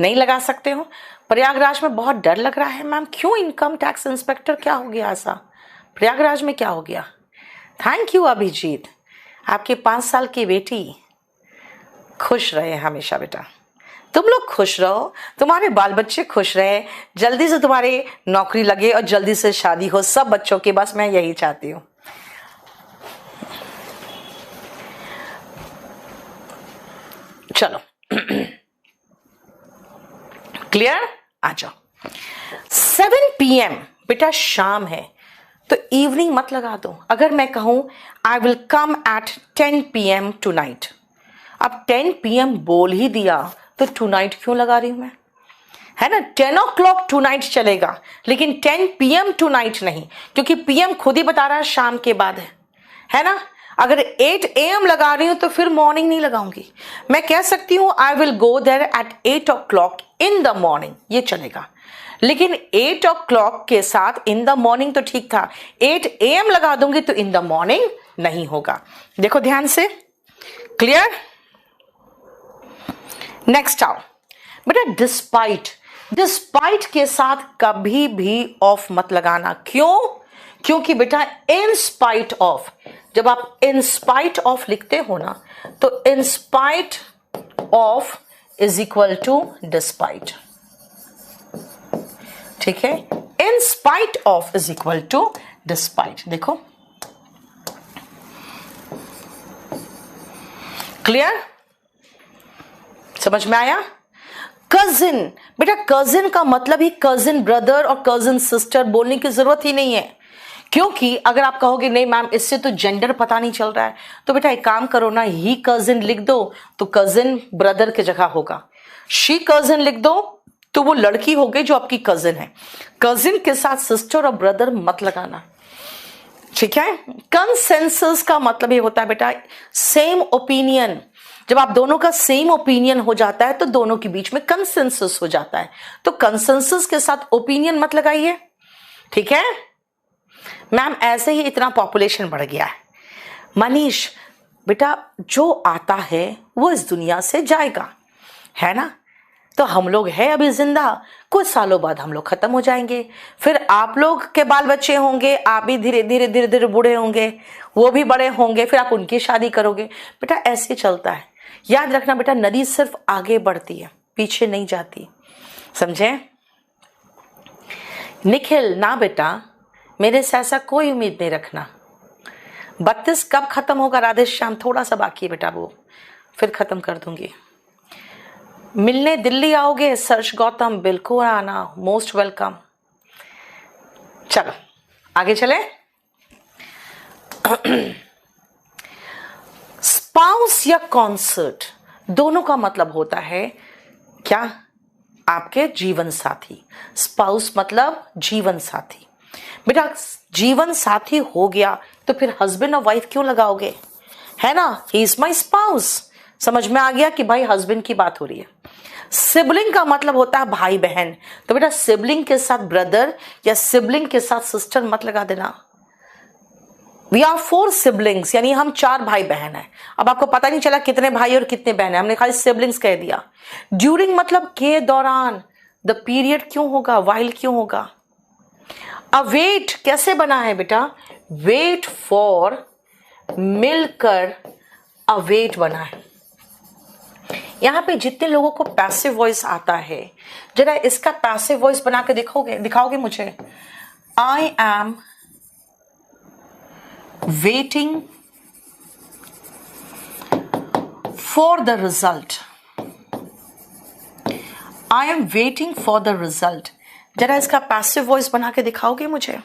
नहीं लगा सकते हो। प्रयागराज में बहुत डर लग रहा है मैम, क्यों? इनकम टैक्स इंस्पेक्टर क्या हो गया ऐसा? प्रयागराज में क्या हो गया? थैंक यू अभिजीत, आपकी 5 साल की बेटी खुश रहे हमेशा बेटा, तुम लोग खुश रहो, तुम्हारे बाल बच्चे खुश रहे, जल्दी से तुम्हारी नौकरी लगे और जल्दी से शादी हो सब बच्चों की, बस मैं यही चाहती हूं। चलो क्लियर? आ जाओ। 7 PM बेटा शाम है तो इवनिंग मत लगा दो। अगर मैं कहूं I will come at 10 PM tonight, अब 10 PM बोल ही दिया तो टुनाइट क्यों लगा रही हूं मैं? है ना, 10 o'clock टुनाइट चलेगा लेकिन 10 PM टुनाइट नहीं, क्योंकि PM खुद ही बता रहा है शाम के बाद है ना? अगर 8 AM लगा रही हूं तो फिर मॉर्निंग नहीं लगाऊंगी। मैं कह सकती हूं I will go there at 8 o'clock in the morning, ये चलेगा। लेकिन 8 o'clock के साथ इन द मॉर्निंग तो ठीक था, 8 AM लगा दूंगी तो इन द मॉर्निंग नहीं होगा। देखो ध्यान से, क्लियर? नेक्स्ट आओ बेटा। डिस्पाइट, डिस्पाइट के साथ कभी भी ऑफ मत लगाना। क्यों? क्योंकि बेटा इन स्पाइट ऑफ, जब आप इन स्पाइट ऑफ लिखते हो ना तो in spite of is equal to despite, ठीक है? In spite of is equal to despite. देखो क्लियर? समझ में आया? कजिन, बेटा कजिन का मतलब ही कजिन ब्रदर और कजिन सिस्टर बोलने की जरूरत ही नहीं है, क्योंकि अगर आप कहोगे नहीं मैम इससे तो जेंडर पता नहीं चल रहा है, तो बेटा एक काम करो ना, ही कजिन लिख दो तो कजिन ब्रदर की जगह होगा, शी कजिन लिख दो तो वो लड़की हो गई जो आपकी कजिन है। कजिन के साथ सिस्टर और ब्रदर मत लगाना, ठीक है। कंसेंसस का मतलब ये होता है बेटा सेम ओपिनियन। जब आप दोनों का सेम ओपिनियन हो जाता है तो दोनों के बीच में कंसेंसस हो जाता है। तो कंसेंसस के साथ ओपिनियन मत लगाइए, ठीक है। मैम ऐसे ही इतना पॉपुलेशन बढ़ गया है। मनीष बेटा जो आता है वो इस दुनिया से जाएगा, है ना। तो हम लोग हैं अभी जिंदा, कुछ सालों बाद हम लोग खत्म हो जाएंगे, फिर आप लोग के बाल बच्चे होंगे, आप भी धीरे धीरे धीरे धीरे बूढ़े होंगे, वो भी बड़े होंगे, फिर आप उनकी शादी करोगे। बेटा ऐसे चलता है। याद रखना बेटा नदी सिर्फ आगे बढ़ती है, पीछे नहीं जाती, समझे। निखिल ना बेटा मेरे से ऐसा कोई उम्मीद नहीं रखना। 32 कब खत्म होगा राधे श्याम, थोड़ा सा बाकी है बेटा, वो फिर खत्म कर दूंगी। मिलने दिल्ली आओगे सर्च गौतम, बिल्कुल आना, मोस्ट वेलकम। चलो आगे चले। स्पाउस या कॉन्सर्ट दोनों का मतलब होता है क्या, आपके जीवन साथी। स्पाउस मतलब जीवन साथी। बेटा जीवन साथी हो गया तो फिर हस्बैंड और वाइफ क्यों लगाओगे, है ना। ही इज माई स्पाउस, समझ में आ गया कि भाई हस्बैंड की बात हो रही है। सिबलिंग का मतलब होता है भाई बहन, तो बेटा सिबलिंग के साथ ब्रदर या सिबलिंग के साथ सिस्टर मत लगा देना। वी आर 4 सिबलिंग्स, यानी हम 4 भाई बहन हैं। अब आपको पता नहीं चला कितने भाई और कितने बहन हैं, हमने खाली सिबलिंग्स कह दिया। ड्यूरिंग मतलब के दौरान, द पीरियड क्यों होगा, वाइल क्यों होगा। अवेट कैसे बना है बेटा, वेट फॉर मिलकर अवेट बना है। यहां पे जितने लोगों को पैसिव वॉइस आता है जरा इसका पैसिव वॉइस बना के दिखाओगे मुझे। I am waiting for the result, I am waiting for the result. जरा इसका पैसिव वॉइस बना के दिखाओगे मुझे।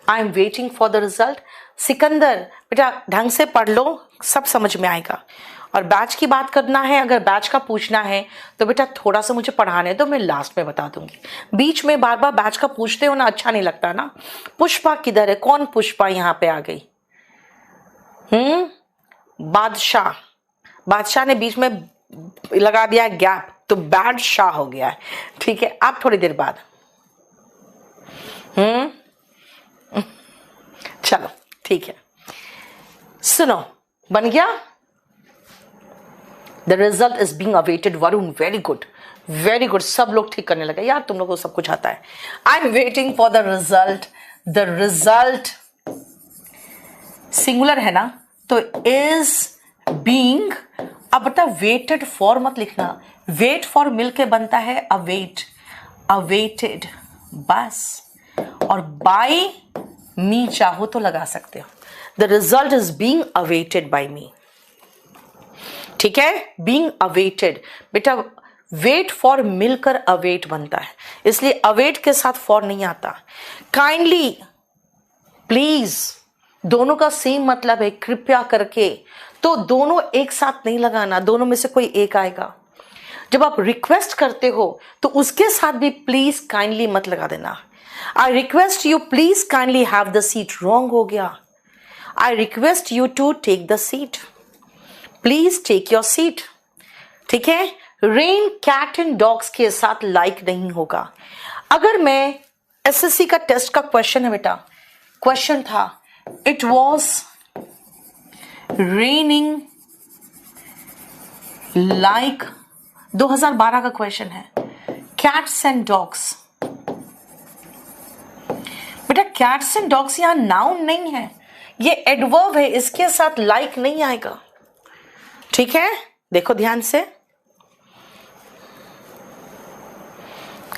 I am waiting for the result. Sikandar बेटा ढंग से पढ़ लो, सब समझ में आएगा। और बैच की बात करना है, अगर बैच का पूछना है तो बेटा थोड़ा सा मुझे पढ़ाने दो, मैं लास्ट में बता दूंगी। बीच में बार बार बैच का पूछते हो ना, अच्छा नहीं लगता ना। पुष्पा किधर है, कौन पुष्पा यहाँ पे आ गई। बादशाह ने बीच में लगा दिया गैप तो बैड शाह हो गया है, ठीक है। आप थोड़ी देर बाद चलो ठीक है, सुनो बन गया। The result is being awaited. Varun very good, very good, सब लोग ठीक करने लगे यार, तुम लोगों को सब कुछ आता है। I am waiting for the result. The result singular है ना, तो इज बीइंग। अब बेटा वेटेड फॉर मत लिखना, वेट फॉर मिल के बनता है अवेट, अवेटेड बस। और बाय मी चाहो तो लगा सकते हो। The result is being awaited by me, ठीक है। बीइंग अवेटेड बेटा वेट फॉर मिलकर अवेट बनता है, इसलिए अवेट के साथ फॉर नहीं आता। काइंडली प्लीज दोनों का सेम मतलब है, कृपया करके, तो दोनों एक साथ नहीं लगाना, दोनों में से कोई एक आएगा। जब आप रिक्वेस्ट करते हो तो उसके साथ भी प्लीज काइंडली मत लगा देना। I request you please kindly have the seat, wrong हो गया। I request you to take the seat, please take your seat, ठीक है। रेन कैट एंड डॉग्स के साथ लाइक नहीं होगा। अगर मैं एसएससी का टेस्ट का क्वेश्चन है बेटा, क्वेश्चन था इट वॉज रेनिंग लाइक, 2012 का क्वेश्चन है, कैट्स एंड डॉग्स। बेटा कैट्स एंड डॉग्स यहां नाउन नहीं है, ये एडवर्ब है, इसके साथ लाइक नहीं आएगा, ठीक है। देखो ध्यान से,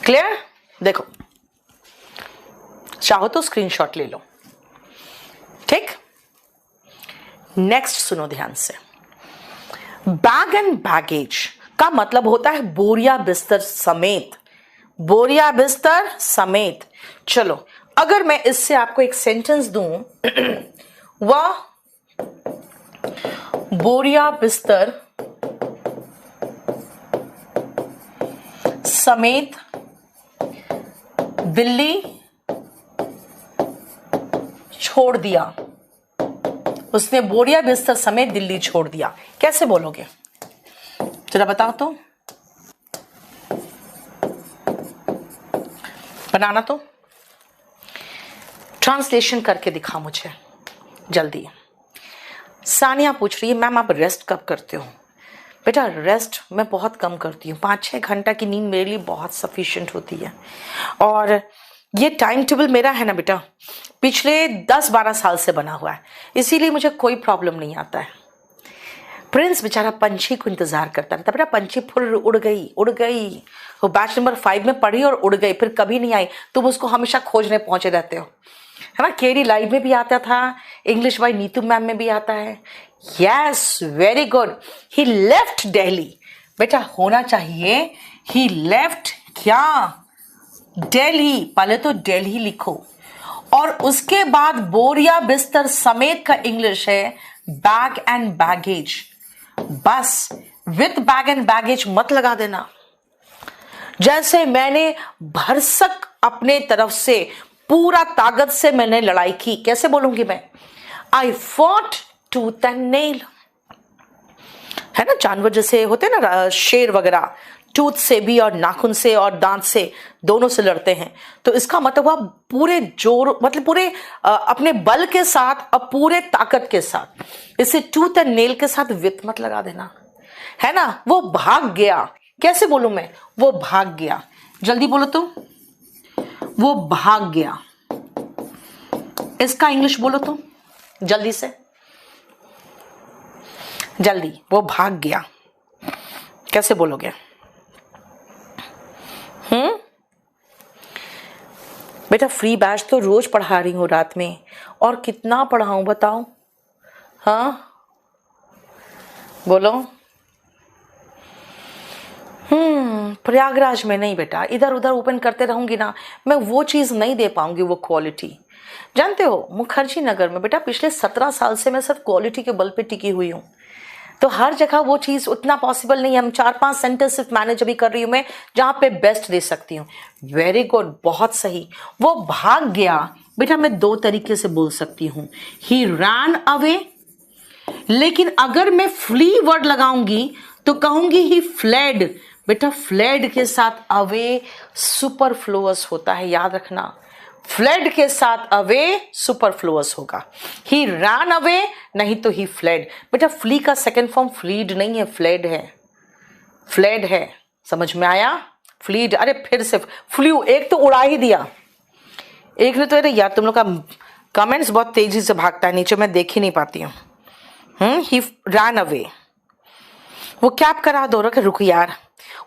क्लियर। देखो चाहो तो स्क्रीनशॉट ले लो, ठीक। नेक्स्ट सुनो ध्यान से। बैग एंड बैगेज का मतलब होता है बोरिया बिस्तर समेत, बोरिया बिस्तर समेत। चलो अगर मैं इससे आपको एक सेंटेंस दूं, वह बोरिया बिस्तर समेत दिल्ली छोड़ दिया, उसने बोरिया बिस्तर समेत दिल्ली छोड़ दिया, कैसे बोलोगे जरा बताओ तो, बनाना तो, ट्रांसलेशन करके दिखा मुझे जल्दी। सानिया पूछ रही है मैम आप रेस्ट कब करते हो? बेटा रेस्ट मैं बहुत कम करती हूँ, 5-6 घंटा की नींद मेरे लिए बहुत सफिशिएंट होती है। और ये टाइम टेबल मेरा है ना बेटा, पिछले 10-12 साल से बना हुआ है, इसीलिए मुझे कोई प्रॉब्लम नहीं आता है। प्रिंस बेचारा पंछी को इंतजार करता था, बेटा पंछी फुल उड़ गई, वो बैच नंबर 5 में पढ़ी और उड़ गई, फिर कभी नहीं आई, तुम उसको हमेशा खोजने पहुंचे रहते हो, है ना। केरी लाइव में भी आता था, इंग्लिश बाय नीतू मैम में भी आता है। यस वेरी गुड, ही लेफ्ट दिल्ली, बेटा होना चाहिए ही लेफ्ट क्या, दिल्ली, पहले तो दिल्ली लिखो और उसके बाद बोरिया बिस्तर समेत का इंग्लिश है बैग एंड बैगेज, बस विथ बैग एंड बैगेज मत लगा देना। जैसे मैंने भरसक अपने तरफ से पूरा ताकत से मैंने लड़ाई की, कैसे बोलूंगी मैं, आई फॉट टूथ एंड नेल, है ना, जानवर जैसे होते हैं ना शेर वगैरह, टूथ से भी और नाखून से और दांत से दोनों से लड़ते हैं, तो इसका मतलब हुआ पूरे जोर, मतलब पूरे अपने बल के साथ और पूरे ताकत के साथ, इसे टूथ एंड नेल के साथ विथ मत लगा देना, है ना। वो भाग गया, कैसे बोलूं मैं, वो भाग गया, जल्दी बोलो तो, वो भाग गया, इसका इंग्लिश बोलो तो जल्दी से, जल्दी, वो भाग गया, कैसे बोलोगे? बेटा फ्री बैच तो रोज पढ़ा रही हूं रात में, और कितना पढ़ाऊं बताओ, हाँ बोलो। प्रयागराज में नहीं बेटा, इधर उधर ओपन करते रहूंगी ना, मैं वो चीज नहीं दे पाऊंगी, वो क्वालिटी। जानते हो मुखर्जी नगर में बेटा पिछले 17 साल से मैं सिर्फ क्वालिटी के बल पे टिकी हुई हूं, तो हर जगह वो चीज उतना पॉसिबल नहीं है। हम 4-5 सेंटर सिर्फ मैनेज अभी कर रही हूं मैं, जहां पे बेस्ट दे सकती हूँ। वेरी गुड, बहुत सही, वो भाग गया बेटा, मैं 2 तरीके से बोल सकती हूँ, ही रैन अवे, लेकिन अगर मैं फ्ली वर्ड लगाऊंगी तो कहूंगी ही फ्लेड, बेटा फ्लेड के साथ अवे सुपरफ्लुअस होता है, याद रखना, फ्लेड के साथ अवे सुपरफ्लुअस होगा, ही रैन अवे नहीं तो ही फ्लेड। बेटा फ्ली का सेकंड फॉर्म फ्लीड नहीं है, फ्लेड है, फ्लेड है, समझ में आया, फ्लीड, अरे फिर से फ्लू, एक तो उड़ा ही दिया, एक ने तो, अरे यार तुम लोग का कमेंट्स बहुत तेजी से भागता है नीचे, मैं देख ही नहीं पाती हूँ। ही रैन अवे, वो कैप करा दो, रुक यार,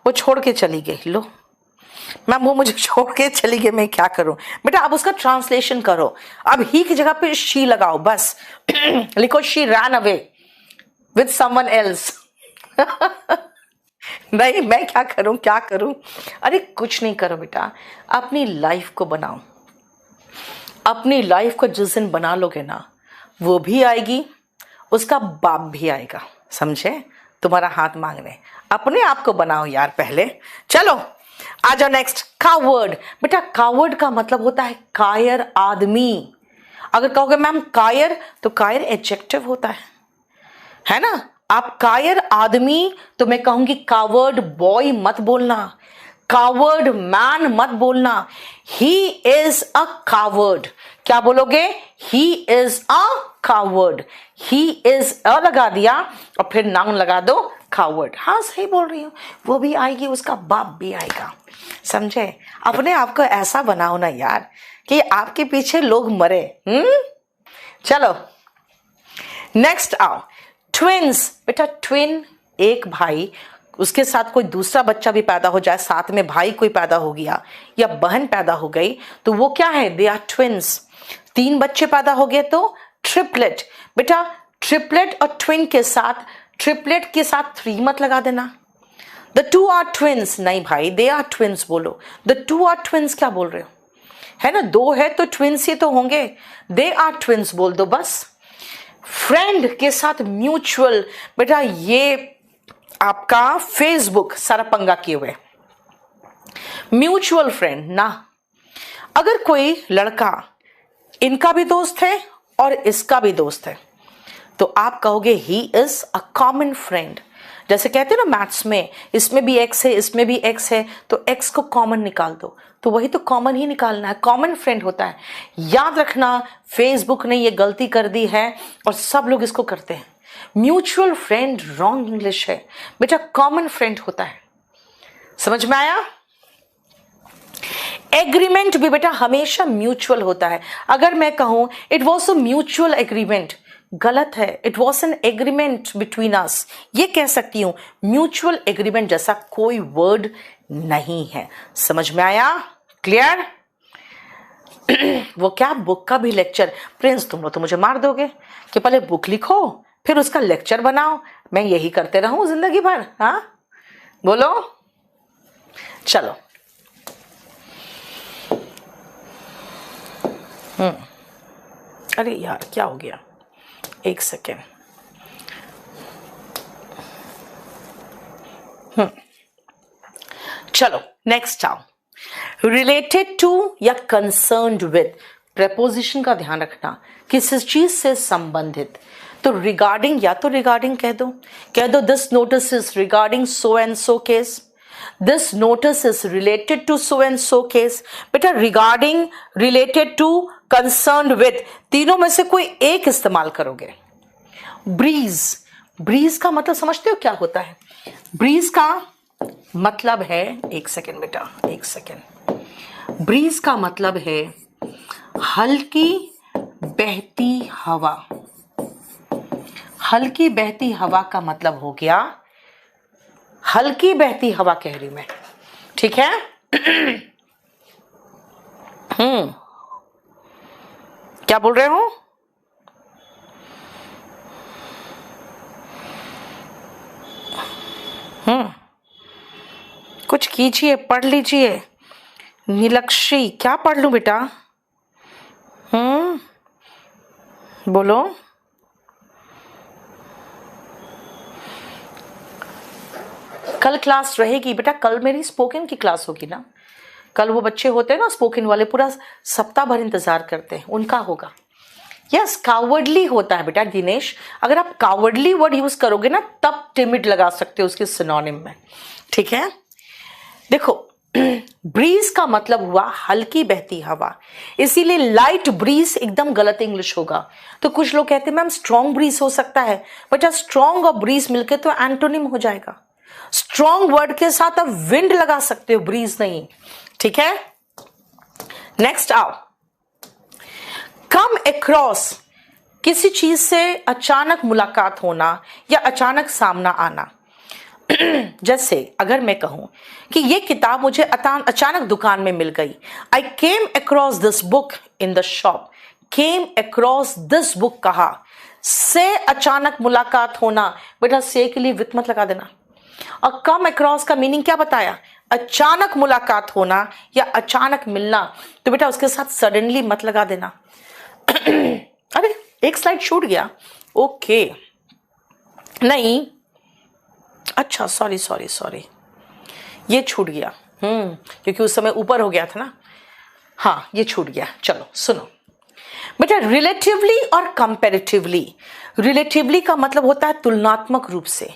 वो छोड़ के चली गई, लो मैम वो मुझे छोड़ के चली गई, मैं क्या करूं बेटा, अब उसका ट्रांसलेशन करो, अब ही की जगह पे शी लगाओ, बस लिखो she ran away with someone else. नहीं मैं क्या करूं, अरे कुछ नहीं करो बेटा, अपनी लाइफ को बनाओ, अपनी लाइफ को जिस दिन बना लोगे ना, वो भी आएगी, उसका बाप भी आएगा, समझे, तुम्हारा हाथ मांगने, अपने आप को बनाओ यार पहले। चलो आ जाओ नेक्स्ट, कावर्ड, बेटा कावर्ड का मतलब होता है कायर आदमी। अगर कहोगे मैम कायर, तो कायर एडजेक्टिव होता है ना, आप कायर आदमी, तो मैं कहूंगी कावर्ड बॉय मत बोलना, कावर्ड मैन मत बोलना, ही इज अ कावर्ड, क्या बोलोगे, he is a coward, he is a लगा दिया और फिर नाउन लगा दो कावर्ड, हाँ सही बोल रही हूँ, वो भी आएगी, उसका बाप भी आएगा, समझे। अपने आप को ऐसा बनाओ ना यार कि आपके पीछे लोग मरे। चलो नेक्स्ट आओ, ट्विंस, बेटा ट्विन एक भाई, उसके साथ कोई दूसरा बच्चा भी पैदा हो जाए, साथ में भाई कोई पैदा हो गया या बहन पैदा हो गई, तो वो क्या है, दे आर ट्विंस। 3 बच्चे पैदा हो गए तो ट्रिपलेट, बेटा ट्रिपलेट और ट्विन के साथ, ट्रिपलेट के साथ 3 मत लगा देना, द टू आर ट्विंस, नहीं भाई दे आर ट्विंस बोलो, द टू आर ट्विंस क्या बोल रहे हो, है ना, दो है तो ट्विंस ही तो होंगे, दे आर ट्विंस बोल दो बस। फ्रेंड के साथ म्यूचुअल, बेटा ये आपका फेसबुक सारा पंगा किए हुए, म्यूचुअल फ्रेंड ना। अगर कोई लड़का इनका भी दोस्त है और इसका भी दोस्त है तो आप कहोगे he is a common friend. जैसे कहते हैं ना मैथ्स में, इसमें भी एक्स है इसमें भी एक्स है तो एक्स को कॉमन निकाल दो, तो वही तो कॉमन ही निकालना है, कॉमन फ्रेंड होता है। याद रखना, फेसबुक ने ये गलती कर दी है और सब लोग इसको करते हैं। म्यूचुअल फ्रेंड रॉन्ग इंग्लिश है बेटा, कॉमन फ्रेंड होता है। समझ में आया? एग्रीमेंट भी बेटा हमेशा म्यूचुअल होता है। अगर मैं कहूं it was a mutual agreement, गलत है, it was an agreement between us, ये कह सकती हूं। म्यूचुअल एग्रीमेंट जैसा कोई वर्ड नहीं है। समझ में आया? क्लियर? वो क्या बुक का भी लेक्चर, प्रिंस तुम लोग तो मुझे मार दोगे कि पहले बुक लिखो फिर उसका लेक्चर बनाओ, मैं यही करते रहूं जिंदगी भर? हाँ बोलो, चलो। अरे यार क्या हो गया, एक सेकेंड। चलो नेक्स्ट आओ। रिलेटेड टू या कंसर्न्ड विद, प्रेपोजिशन का ध्यान रखना, किसी चीज से संबंधित। तो रिगार्डिंग, या तो रिगार्डिंग कह दो this notice is regarding so and so case, this notice is related to so and so case. बेटा regarding, related to, concerned with, तीनों में से कोई एक इस्तेमाल करोगे। ब्रीज, ब्रीज का मतलब समझते हो क्या होता है? ब्रीज का मतलब है, एक सेकेंड बेटा एक सेकेंड, ब्रीज का मतलब है हल्की बहती हवा। हल्की बहती हवा का मतलब हो गया, हल्की बहती हवा कह रही मैं, ठीक है? क्या बोल रहे हो? कुछ कीजिए, पढ़ लीजिए। नीलक्षी, क्या पढ़ लूं बेटा? बोलो। कल क्लास रहेगी बेटा, कल मेरी स्पोकन की क्लास होगी ना। कल वो बच्चे होते हैं ना स्पोकन वाले, पूरा सप्ताह भर इंतजार करते हैं, उनका होगा। यस, कावर्डली होता है बेटा दिनेश, अगर आप कावर्डली वर्ड यूज करोगे ना तब टिमिड लगा सकते हो उसके सिनोनिम में, ठीक है? देखो ब्रीज का मतलब हुआ हल्की बहती हवा, इसीलिए लाइट ब्रीज एकदम गलत इंग्लिश होगा। तो कुछ लोग कहते हैं मैम स्ट्रॉन्ग ब्रीज हो सकता है, बेटा स्ट्रॉन्ग और ब्रीज मिलके तो एंटोनिम हो जाएगा। स्ट्रॉन्ग वर्ड के साथ आप विंड लगा सकते हो, ब्रीज नहीं, ठीक है? नेक्स्ट आओ। कम अक्रॉस, किसी चीज से अचानक मुलाकात होना या अचानक सामना आना। जैसे अगर मैं कहूं कि ये किताब मुझे अचानक दुकान में मिल गई, I came across this book in the shop. Came across this book कहा, से अचानक मुलाकात होना, बेटा से के लिए विथ मत लगा देना। और कम अक्रॉस का मीनिंग क्या बताया? अचानक मुलाकात होना या अचानक मिलना, तो बेटा उसके साथ सडनली मत लगा देना। अरे एक स्लाइड छूट गया, ओके नहीं, अच्छा सॉरी सॉरी सॉरी, ये छूट गया, क्योंकि उस समय ऊपर हो गया था ना। हाँ ये छूट गया, चलो सुनो बेटा। रिलेटिवली और कंपैरेटिवली, रिलेटिवली का मतलब होता है तुलनात्मक रूप से,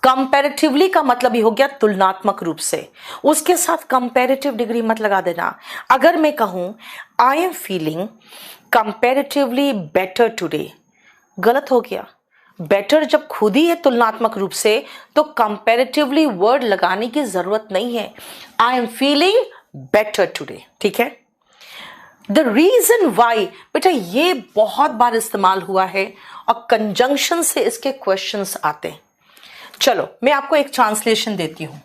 कंपैरेटिवली का मतलब ही हो गया तुलनात्मक रूप से, उसके साथ कंपैरेटिव डिग्री मत लगा देना। अगर मैं कहूं I am feeling comparatively better today, गलत हो गया। बेटर जब खुद ही है तुलनात्मक रूप से तो कंपैरेटिवली वर्ड लगाने की जरूरत नहीं है। I am feeling better today, ठीक है? द रीजन वाई, बेटा ये बहुत बार इस्तेमाल हुआ है और कंजंक्शन से इसके क्वेश्चंस आते हैं। चलो मैं आपको एक ट्रांसलेशन देती हूं।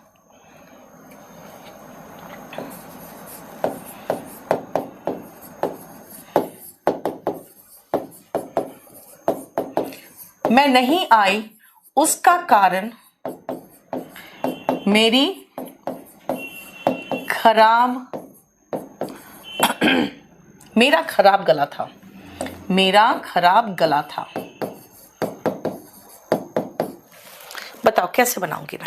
मैं नहीं आई उसका कारण मेरी खराब मेरा खराब गला था, मेरा खराब गला था। बताओ कैसे बनाऊंगी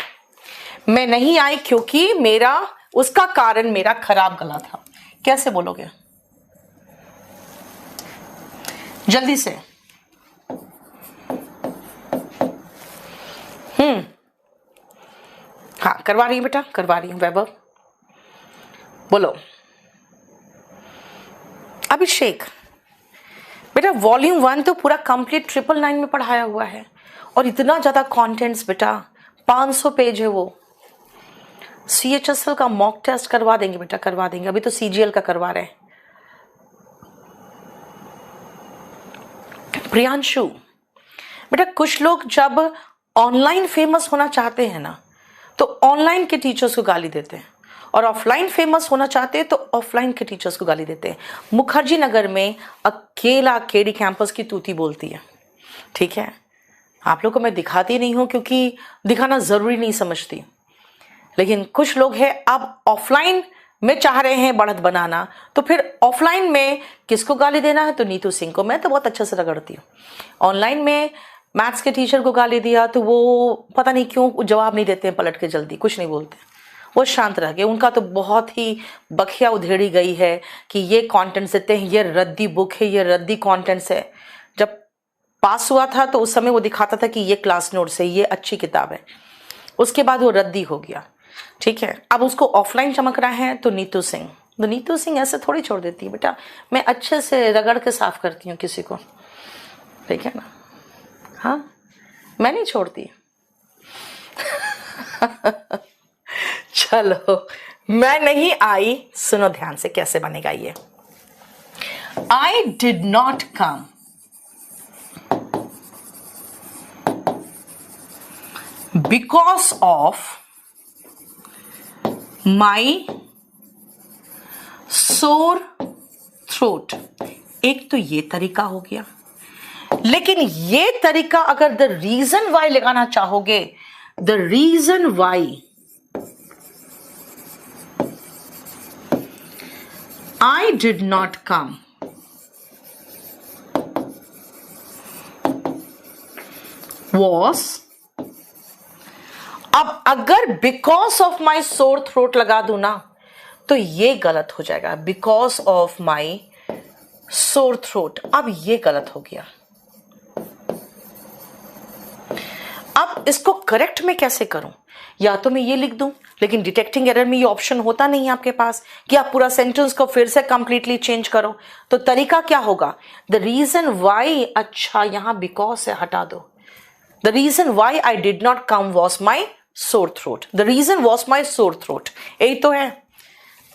मैं नहीं आई क्योंकि मेरा, उसका कारण मेरा खराब गला था। कैसे बोलोगे जल्दी से? हाँ करवा रही हूं बेटा, करवा रही हूं। वैभव बोलो। अभिषेक बेटा वॉल्यूम 1 तो पूरा कंप्लीट 999 में पढ़ाया हुआ है और इतना ज्यादा कंटेंट्स बेटा, 500 पेज है वो। CHSL का मॉक टेस्ट करवा देंगे बेटा, करवा देंगे। अभी तो CGL का करवा रहे हैं। प्रियांशु बेटा कुछ लोग जब ऑनलाइन फेमस होना चाहते हैं ना तो ऑनलाइन के टीचर्स को गाली देते हैं, और ऑफलाइन फेमस होना चाहते हैं तो ऑफलाइन के टीचर्स को गाली देते हैं। मुखर्जी नगर में अकेला केडी कैंपस की तूती बोलती है, ठीक है। आप लोग को मैं दिखाती नहीं हूं क्योंकि दिखाना जरूरी नहीं समझती, लेकिन कुछ लोग हैं अब ऑफलाइन में चाह रहे हैं बढ़त बनाना, तो फिर ऑफलाइन में किसको गाली देना है? तो नीतू सिंह को। मैं तो बहुत अच्छे से रगड़ती हूँ। ऑनलाइन में मैथ्स के टीचर को गाली दिया तो वो पता नहीं क्यों जवाब नहीं देते हैं, पलट के जल्दी कुछ नहीं बोलते, वो शांत रह गए। उनका तो बहुत ही बखिया उधेड़ी गई है कि ये कॉन्टेंट्स देते हैं, ये रद्दी बुक है, ये रद्दी कॉन्टेंट्स है। जब पास हुआ था तो उस समय वो दिखाता था कि ये क्लास नोट्स है, ये अच्छी किताब है, उसके बाद वो रद्दी हो गया, ठीक है। अब उसको ऑफलाइन चमक रहा है तो नीतू सिंह, तो नीतू सिंह ऐसे थोड़ी छोड़ देती है बेटा, मैं अच्छे से रगड़ के साफ करती हूँ किसी को, ठीक है ना। हाँ मैं नहीं छोड़ती। चलो मैं नहीं आई, सुनो ध्यान से कैसे बनेगा ये। आई did not come because of my sore throat. एक तो ये तरीका हो गया, लेकिन ये तरीका अगर द रीजन वाई लगाना चाहोगे, the reason why I did not come was, अब अगर because of my sore throat लगा दूं ना तो ये गलत हो जाएगा। Because of my sore throat, अब ये गलत हो गया। अब इसको करेक्ट में कैसे करूं? या तो मैं ये लिख दूं, लेकिन डिटेक्टिंग एरर में ये ऑप्शन होता नहीं है आपके पास कि आप पूरा सेंटेंस को फिर से कंप्लीटली चेंज करो। तो तरीका क्या होगा? द रीजन वाई, अच्छा यहां बिकॉज से हटा दो। The reason why I did not come was my sore throat. The reason was my sore throat, यही तो है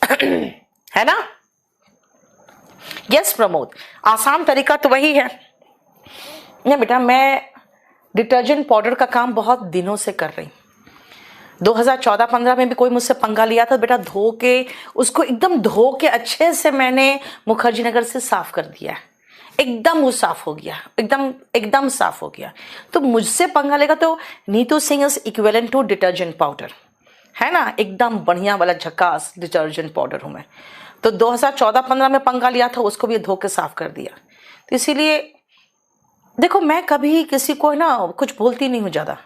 है ना? यस प्रमोद, आसान तरीका तो वही है ना बेटा। मैं डिटर्जेंट पाउडर का काम बहुत दिनों से कर रही हूं। 2014-15 में भी कोई मुझसे पंगा लिया था बेटा, धो के उसको एकदम धो के अच्छे से मैंने मुखर्जी नगर से साफ कर दिया, एकदम वो साफ हो गया, एकदम साफ हो गया। तो मुझसे पंगा लेगा तो Neetu Singh is equivalent to detergent powder, है ना, एकदम बढ़िया वाला झकास डिटर्जेंट पाउडर हूं मैं। तो 2014-15 में पंगा लिया था, उसको भी धो के साफ कर दिया। तो इसीलिए देखो मैं कभी किसी को ना कुछ बोलती नहीं हूं ज्यादा,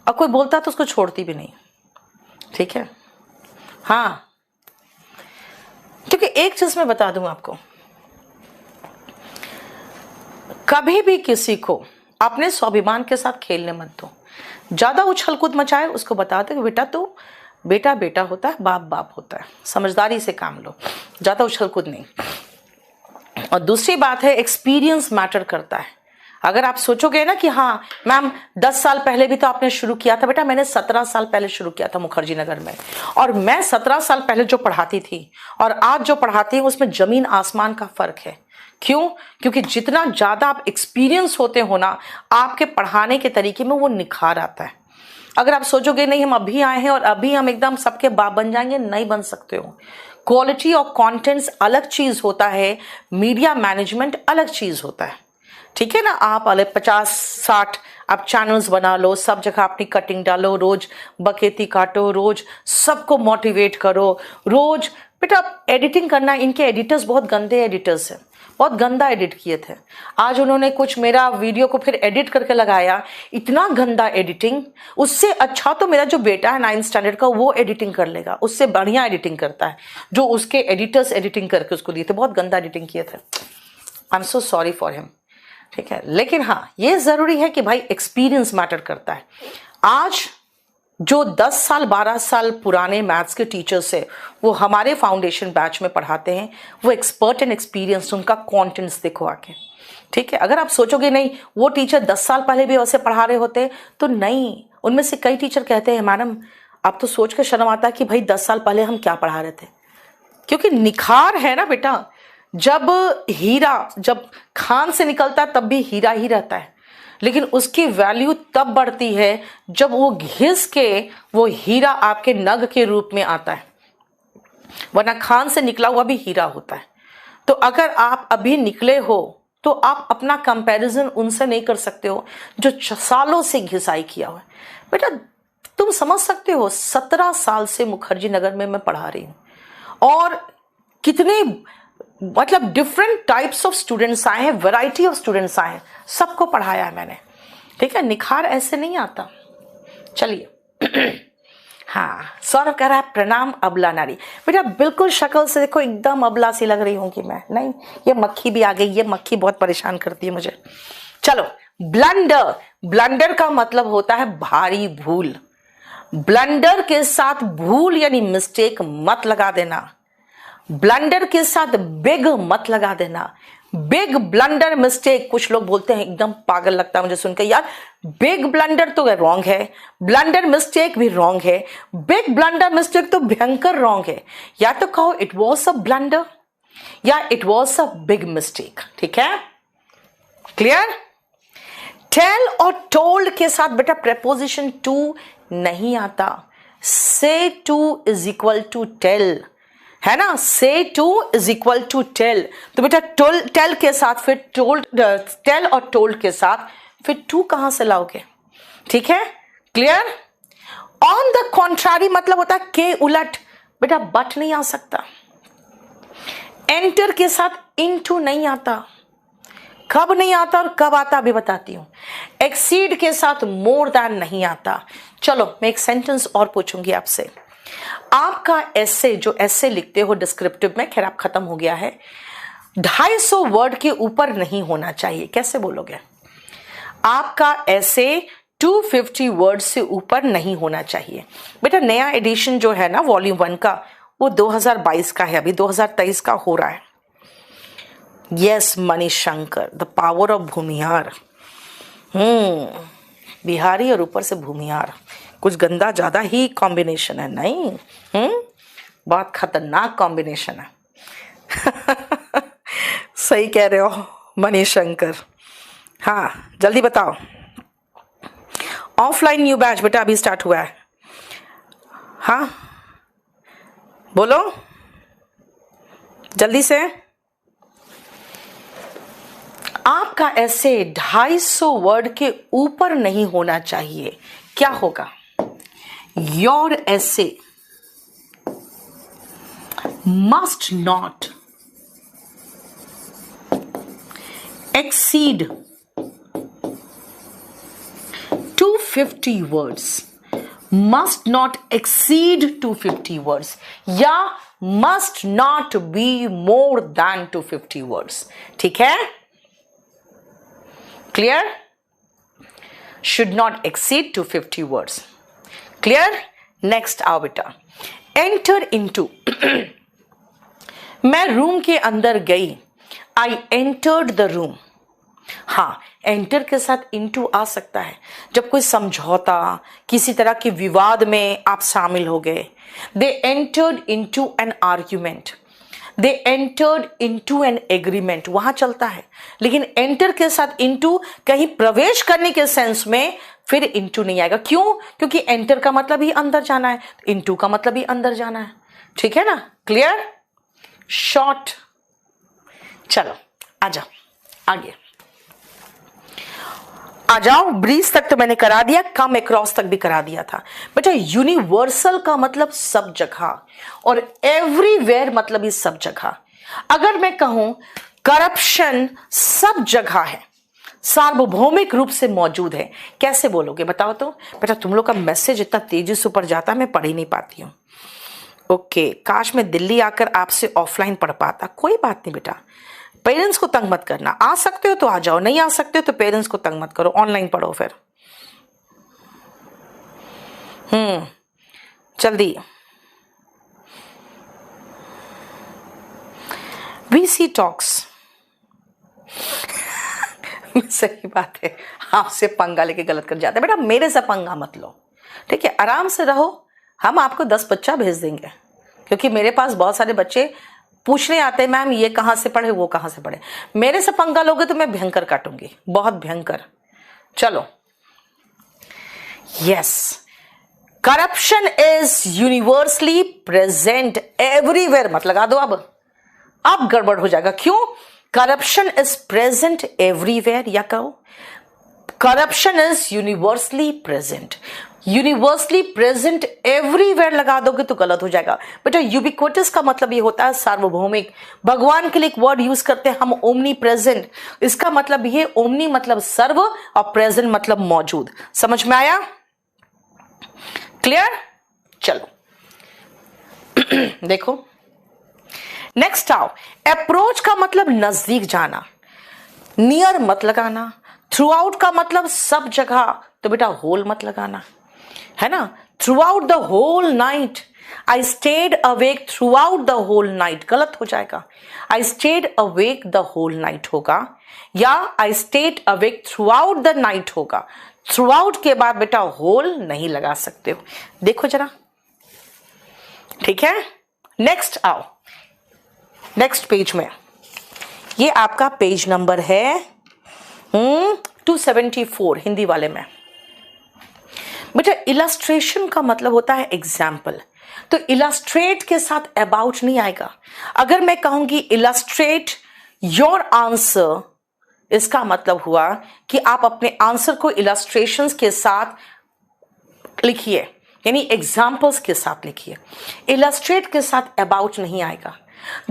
और कोई बोलता तो उसको छोड़ती भी नहीं, ठीक है। हाँ क्योंकि एक चीज मैं बता दूं आपको, कभी भी किसी को अपने स्वाभिमान के साथ खेलने मत दो। ज्यादा उछल कूद मचाए उसको बता दो बेटा तू बेटा बेटा होता है, बाप बाप होता है, समझदारी से काम लो, ज्यादा उछल कूद नहीं। और दूसरी बात है, एक्सपीरियंस मैटर करता है। अगर आप सोचोगे ना कि हाँ मैम 10 साल पहले भी तो आपने शुरू किया था, बेटा मैंने 17 साल पहले शुरू किया था मुखर्जी नगर में, और मैं 17 साल पहले जो पढ़ाती थी और आज जो पढ़ाती हूँ उसमें जमीन आसमान का फर्क है। क्यों? क्योंकि जितना ज्यादा आप एक्सपीरियंस होते हो ना, आपके पढ़ाने के तरीके में वो निखार आता है। अगर आप सोचोगे नहीं हम अभी आए हैं और अभी हम एकदम सबके बाप बन जाएंगे, नहीं बन सकते हो। क्वालिटी ऑफ कंटेंट्स अलग चीज होता है, मीडिया मैनेजमेंट अलग चीज होता है, ठीक है ना। आप अलग 50-60 आप चैनल्स बना लो, सब जगह अपनी कटिंग डालो, रोज बकेती काटो, रोज सबको मोटिवेट करो, रोज बेटा एडिटिंग करना। इनके एडिटर्स बहुत गंदे एडिटर्स हैं, बहुत गंदा एडिट किए थे। आज उन्होंने कुछ मेरा वीडियो को फिर एडिट करके लगाया, इतना गंदा एडिटिंग। उससे अच्छा तो मेरा जो बेटा है 9th स्टैंडर्ड का, वो एडिटिंग कर लेगा, उससे बढ़िया एडिटिंग करता है जो उसके एडिटर्स एडिटिंग करके उसको दिए थे। बहुत गंदा एडिटिंग किए थे। I am so sorry for him, ठीक है। लेकिन हाँ, ये जरूरी है कि भाई एक्सपीरियंस मैटर करता है। आज जो 10 साल 12 साल पुराने मैथ्स के टीचर्स है, वो हमारे फाउंडेशन बैच में पढ़ाते हैं, वो एक्सपर्ट एंड एक्सपीरियंस, उनका कॉन्टेंट्स देखो आके, ठीक है। अगर आप सोचोगे नहीं वो टीचर 10 साल पहले भी वैसे पढ़ा रहे होते, तो नहीं। उनमें से कई टीचर कहते हैं मैडम आप तो सोच कर शर्म आता है कि भाई 10 साल पहले हम क्या पढ़ा रहे थे। क्योंकि निखार है ना बेटा, जब हीरा जब खान से निकलता है तब भी हीरा ही रहता है, लेकिन उसकी वैल्यू तब बढ़ती है जब वो घिस के वो हीरा आपके नग के रूप में आता है, वरना खान से निकला हुआ भी हीरा होता है। तो अगर आप अभी निकले हो तो आप अपना कंपैरिजन उनसे नहीं कर सकते हो जो सालों से घिसाई किया हुआ है। बेटा तुम समझ सकते हो 17 साल से मुखर्जी नगर में मैं पढ़ा रही हूं और कितने मतलब डिफरेंट टाइप्स ऑफ स्टूडेंट्स आए हैं, वैरायटी ऑफ स्टूडेंट्स आए हैं, सबको पढ़ाया है मैंने, ठीक है। निखार ऐसे नहीं आता। चलिए हाँ, सौरभ कह रहा है प्रणाम अबला नारी। बेटा बिल्कुल शक्ल से देखो एकदम अबला सी लग रही हूं कि मैं नहीं, ये मक्खी भी आ गई, ये मक्खी बहुत परेशान करती है मुझे। चलो, ब्लंडर, ब्लंडर का मतलब होता है भारी भूल। ब्लंडर के साथ भूल यानी मिस्टेक मत लगा देना, ब्लंडर के साथ बिग मत लगा देना। बिग ब्लंडर मिस्टेक, कुछ लोग बोलते हैं एकदम पागल लगता है मुझे सुनकर, यार बिग ब्लंडर तो रॉन्ग है, ब्लंडर मिस्टेक भी रॉन्ग है, बिग ब्लंडर मिस्टेक तो भयंकर रॉन्ग है। या तो कहो इट वॉज अ ब्लंडर या it was a big mistake, ठीक है, क्लियर। टेल और टोल्ड के साथ बेटा प्रेपोजिशन टू नहीं आता। Say to is equal to tell, है ना, say to is equal to tell. तो बेटा टेल के साथ फिर टोल्ड, टेल और टोल्ड के साथ फिर टू कहां से लाओगे, ठीक है, क्लियर। ऑन द कॉन्ट्रारी मतलब होता है के उलट, बेटा बट नहीं आ सकता। एंटर के साथ इनटू नहीं आता, कब नहीं आता और कब आता अभी बताती हूं। एक्सीड के साथ मोर देन नहीं आता। चलो मैं एक सेंटेंस और पूछूंगी आपसे। आपका एसे, जो एसे लिखते हो डिस्क्रिप्टिव में, खैर आप खत्म हो गया है, 250 वर्ड के ऊपर नहीं होना चाहिए। कैसे बोलोगे? आपका एसे 250 वर्ड से ऊपर नहीं होना चाहिए। बेटा नया एडिशन जो है ना वॉल्यूम 1 का, वो 2022 का है, अभी 2023 का हो रहा है। Yes Manishankar, the power of Bhumihar. Bihari और ऊपर से भूमिहार, कुछ गंदा ज्यादा ही कॉम्बिनेशन है, नहीं? बहुत खतरनाक कॉम्बिनेशन है। सही कह रहे हो मणिशंकर। हाँ जल्दी बताओ। ऑफलाइन न्यू बैच बेटा अभी स्टार्ट हुआ है। हाँ बोलो जल्दी से। आपका ऐसे 250 वर्ड के ऊपर नहीं होना चाहिए। क्या होगा? योर ऐसे must not exceed 250 words, must not exceed 250 words या must not be more than 250 words। ठीक है, clear? should not exceed 250 words, clear? Next आओ बेटा, enter into। मैं रूम के अंदर गई, I entered the room। हाँ, एंटर के साथ इनटू आ सकता है जब कोई समझौता, किसी तरह के विवाद में आप शामिल हो गए। They entered into an argument, they entered into an agreement, वहां चलता है। लेकिन एंटर के साथ इनटू कहीं प्रवेश करने के सेंस में फिर इनटू नहीं आएगा। क्यों? क्योंकि एंटर का मतलब ही अंदर जाना है, इनटू का मतलब ही अंदर जाना है। ठीक है ना, क्लियर? शॉर्ट। चलो आ जाओ आगे। आ जाओ, ब्रीज तक तो मैंने करा दिया, कम अक्रॉस तक भी करा दिया था बेटा। यूनिवर्सल का मतलब सब जगह, और एवरीवेयर मतलब इस सब जगह। अगर मैं कहूं करप्शन सब जगह है, सार्वभौमिक रूप से मौजूद है, कैसे बोलोगे बताओ तो? बेटा तुम लोग का मैसेज इतना तेजी से ऊपर जाता है, मैं पढ़ ही नहीं पाती हूँ। ओके, काश मैं दिल्ली आकर आपसे ऑफलाइन पढ़ पाता। कोई बात नहीं बेटा, पेरेंट्स को तंग मत करना। आ सकते हो तो आ जाओ, नहीं आ सकते हो तो पेरेंट्स को तंग मत करो, ऑनलाइन पढ़ो फिर। जल्दी। वीसी टॉक्स सही बात है, आपसे पंगा लेके गलत कर जाते हैं। बेटा मेरे से पंगा मत लो, ठीक है, आराम से रहो। हम आपको 10 बच्चा भेज देंगे, क्योंकि मेरे पास बहुत सारे बच्चे पूछने आते हैं मैम ये कहां से पढ़े, वो कहां से पढ़े। मेरे से पंगा लोगे तो मैं भयंकर काटूंगी, बहुत भयंकर। चलो, yes, corruption is universally present everywhere मत लगा दो, अब गड़बड़ हो जाएगा। क्यों? करप्शन इज प्रेजेंट एवरीवेयर, या कहो corruption is universally present. Universally present everywhere लगा दोगे तो गलत हो जाएगा बेटा। यूबिक्विटस का मतलब ये होता है सार्वभौमिक। भगवान के लिए एक वर्ड यूज करते हैं हम, ओमनी प्रेजेंट। इसका मतलब ये, ओमनी मतलब सर्व और प्रेजेंट मतलब मौजूद। समझ में आया? क्लियर? चलो देखो नेक्स्ट आओ। अप्रोच का मतलब नजदीक जाना, नियर मत लगाना। थ्रू आउट का मतलब सब जगह, तो बेटा होल मत लगाना, है ना। Throughout the whole night, I stayed awake throughout the whole night, गलत हो जाएगा। I stayed awake the whole night होगा, या I stayed awake throughout the night होगा। थ्रू आउट के बाद बेटा होल नहीं लगा सकते हो। देखो जरा, ठीक है। नेक्स्ट आओ, नेक्स्ट पेज में, ये आपका पेज नंबर है 274 हिंदी वाले में। बेटा इलस्ट्रेशन का मतलब होता है एग्जाम्पल, तो इलस्ट्रेट के साथ अबाउट नहीं आएगा। अगर मैं कहूंगी इलस्ट्रेट योर आंसर, इसका मतलब हुआ कि आप अपने आंसर को इलस्ट्रेशंस के साथ लिखिए, यानी एग्जाम्पल्स के साथ लिखिए। इलस्ट्रेट के साथ अबाउट नहीं आएगा।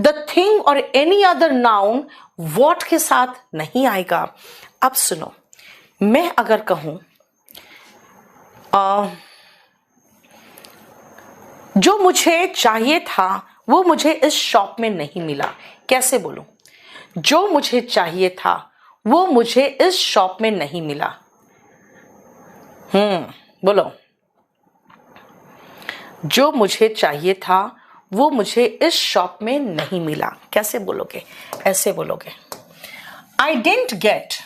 द थिंग और एनी अदर नाउन व्हाट के साथ नहीं आएगा। अब सुनो, मैं अगर कहूं जो मुझे चाहिए था वो मुझे इस शॉप में नहीं मिला, कैसे बोलूं? जो मुझे चाहिए था वो मुझे इस शॉप में नहीं मिला। बोलो, जो मुझे चाहिए था वो मुझे इस शॉप में नहीं मिला, कैसे बोलोगे? ऐसे बोलोगे, I didn't get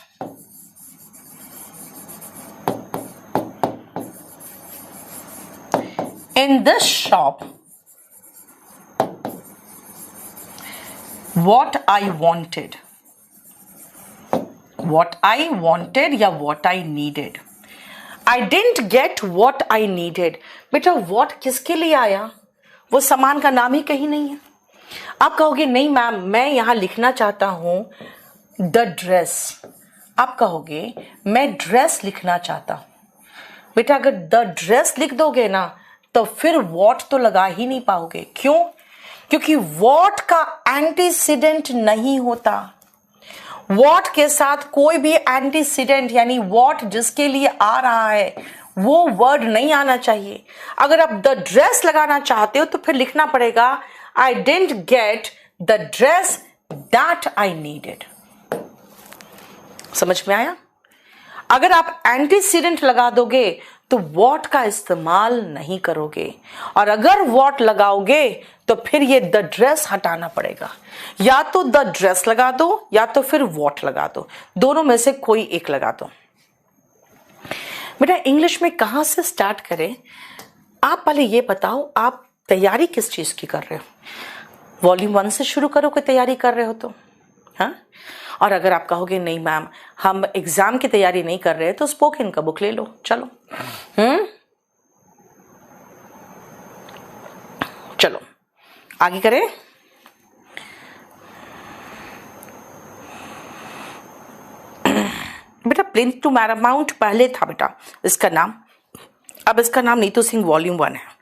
in this shop what I wanted, what I wanted या what I needed। I didn't get what I needed। बेटा what किसके लिए आया? वो सामान का नाम ही कहीं नहीं है। आप कहोगे नहीं मैम मैं यहां लिखना चाहता हूं द ड्रेस, आप कहोगे मैं ड्रेस लिखना चाहता हूं। बेटा अगर द ड्रेस लिख दोगे ना तो फिर वॉट तो लगा ही नहीं पाओगे। क्यों? क्योंकि वॉट का एंटीसीडेंट नहीं होता। वॉट के साथ कोई भी एंटीसीडेंट यानी वॉट जिसके लिए आ रहा है वो वर्ड नहीं आना चाहिए। अगर आप द ड्रेस लगाना चाहते हो तो फिर लिखना पड़ेगा I didn't get the dress that I needed. समझ में आया? अगर आप एंटीसीडेंट लगा दोगे तो वॉट का इस्तेमाल नहीं करोगे, और अगर वॉट लगाओगे तो फिर ये द ड्रेस हटाना पड़ेगा। या तो द ड्रेस लगा दो या तो फिर वॉट लगा दो, दोनों में से कोई एक लगा दो। बेटा इंग्लिश में कहां से स्टार्ट करें? आप पहले ये बताओ आप तैयारी किस चीज की कर रहे हो? वॉल्यूम 1 से शुरू करो कोई तैयारी कर रहे हो तो, हाँ। और अगर आप कहोगे नहीं मैम हम एग्जाम की तैयारी नहीं कर रहे तो स्पोकन का बुक ले लो, चलो। चलो आगे करें। बेटा प्लेन टू पैरामाउंट पहले था बेटा इसका नाम, अब इसका नाम नीतू सिंह वॉल्यूम 1 है।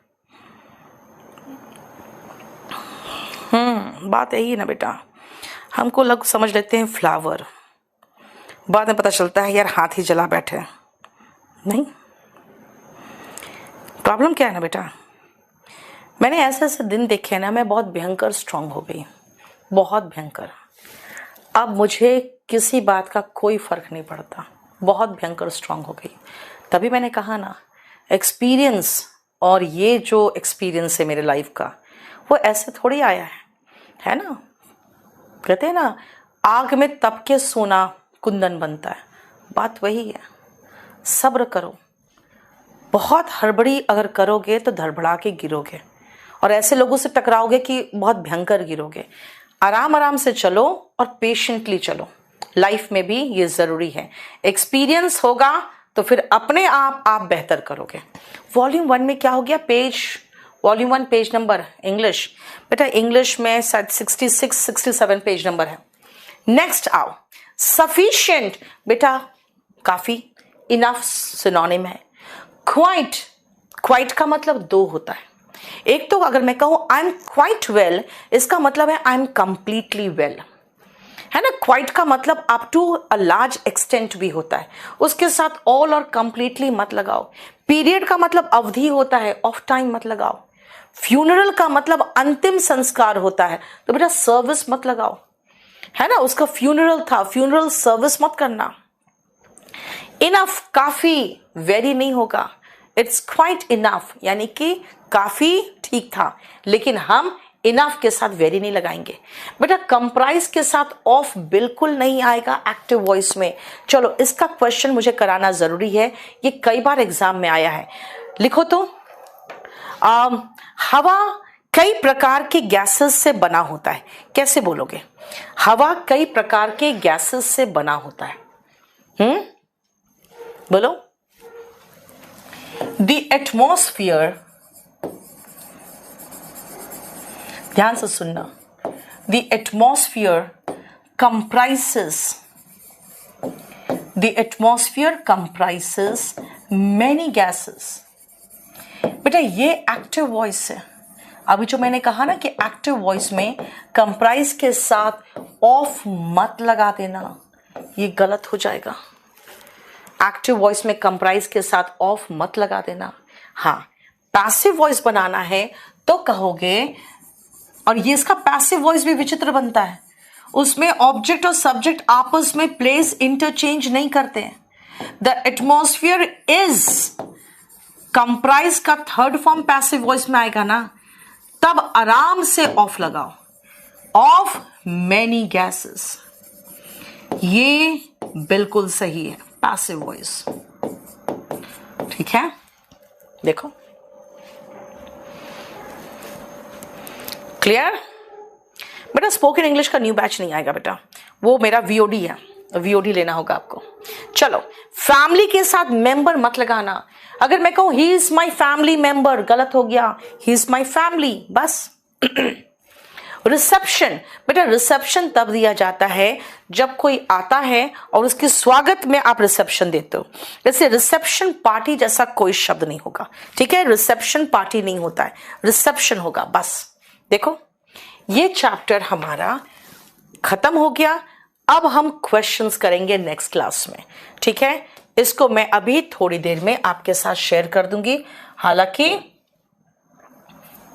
बात यही है ना बेटा, हमको लोग समझ लेते हैं फ्लावर, बाद में पता चलता है यार हाथ ही जला बैठे। नहीं, प्रॉब्लम क्या है ना बेटा, मैंने ऐसे ऐसे दिन देखे ना, मैं बहुत भयंकर स्ट्रांग हो गई, बहुत भयंकर। अब मुझे किसी बात का कोई फर्क नहीं पड़ता, बहुत भयंकर स्ट्रांग हो गई। तभी मैंने कहा ना, एक्सपीरियंस, और ये जो एक्सपीरियंस है मेरे लाइफ का वो ऐसे थोड़ी आया है ना। कहते हैं ना, आग में तप के सोना कुंदन बनता है, बात वही है। सब्र करो, बहुत हड़बड़ी अगर करोगे तो धड़बड़ा के गिरोगे, और ऐसे लोगों से टकराओगे कि बहुत भयंकर गिरोगे। आराम आराम से चलो और पेशेंटली चलो, लाइफ में भी ये जरूरी है। एक्सपीरियंस होगा तो फिर अपने आप बेहतर करोगे। वॉल्यूम 1 में क्या हो गया, page, volume 1 page number English, बेटा इंग्लिश में शायद 66-67 पेज नंबर है। नेक्स्ट आओ, सफिशिएंट, बेटा काफी, इनफ सिनोनिम है। क्वाइट, क्वाइट का मतलब दो होता है। एक तो अगर मैं कहूं आई एम क्वाइट वेल, इसका मतलब है आई एम कंप्लीटली वेल, है ना। क्वाइट का मतलब up to a large extent भी होता है, उसके साथ ऑल और कंप्लीटली मत लगाओ। पीरियड का मतलब अवधि होता है, ऑफ टाइम मत लगाओ। फ्यूनरल का मतलब अंतिम संस्कार होता है, तो बेटा सर्विस मत लगाओ, है ना। उसका फ्यूनरल था, फ्यूनरल सर्विस मत करना। इनफ, काफी, वेरी नहीं होगा, इट्स क्वाइट इनफ, यानी कि काफी ठीक था, लेकिन हम इनफ के साथ वेरी नहीं लगाएंगे। बेटा कंप्राइज के साथ ऑफ बिल्कुल नहीं आएगा एक्टिव वॉइस में। चलो इसका क्वेश्चन मुझे कराना जरूरी है, ये कई बार एग्जाम में आया है। लिखो तो, हवा कई प्रकार के गैसेस से बना होता है, कैसे बोलोगे? हवा कई प्रकार के गैसेस से बना होता है, बोलो। द एटमॉस्फियर, ध्यान से सुनना, द एटमॉस्फियर कंप्राइसेस मैनी गैसेस। बेटा ये एक्टिव वॉइस है। अभी जो मैंने कहा ना कि एक्टिव वॉइस में कंप्राइज के साथ ऑफ मत लगा देना, ये गलत हो जाएगा। एक्टिव वॉइस में कंप्राइज के साथ ऑफ मत लगा देना। हाँ, पैसिव वॉइस बनाना है तो कहोगे, और ये इसका पैसिव वॉइस भी विचित्र बनता है, उसमें ऑब्जेक्ट और सब्जेक्ट आपस में प्लेस इंटरचेंज नहीं करते हैं। द एटमॉस्फियर इज, कंप्राइज का थर्ड फॉर्म पैसिव वॉइस में आएगा ना, तब आराम से ऑफ लगाओ, ऑफ मैनी गैसेस, ये बिल्कुल सही है, पैसिव वॉइस। ठीक है, देखो क्लियर। बेटा स्पोकन इंग्लिश का न्यू बैच नहीं आएगा बेटा, वो मेरा वीओडी है, वीओडी लेना होगा आपको। चलो, फैमिली के साथ मेंबर मत लगाना। अगर मैं कहूं he is my family member, गलत हो गया, ही इज माई फैमिली, बस। रिसेप्शन, बेटा रिसेप्शन तब दिया जाता है जब कोई आता है और उसके स्वागत में आप रिसेप्शन देते हो। जैसे रिसेप्शन पार्टी जैसा कोई शब्द नहीं होगा, ठीक है। रिसेप्शन पार्टी नहीं होता है, रिसेप्शन होगा, बस। देखो ये चैप्टर हमारा खत्म हो गया। अब हम क्वेश्चंस करेंगे नेक्स्ट क्लास में, ठीक है। इसको मैं अभी थोड़ी देर में आपके साथ शेयर कर दूंगी। हालांकि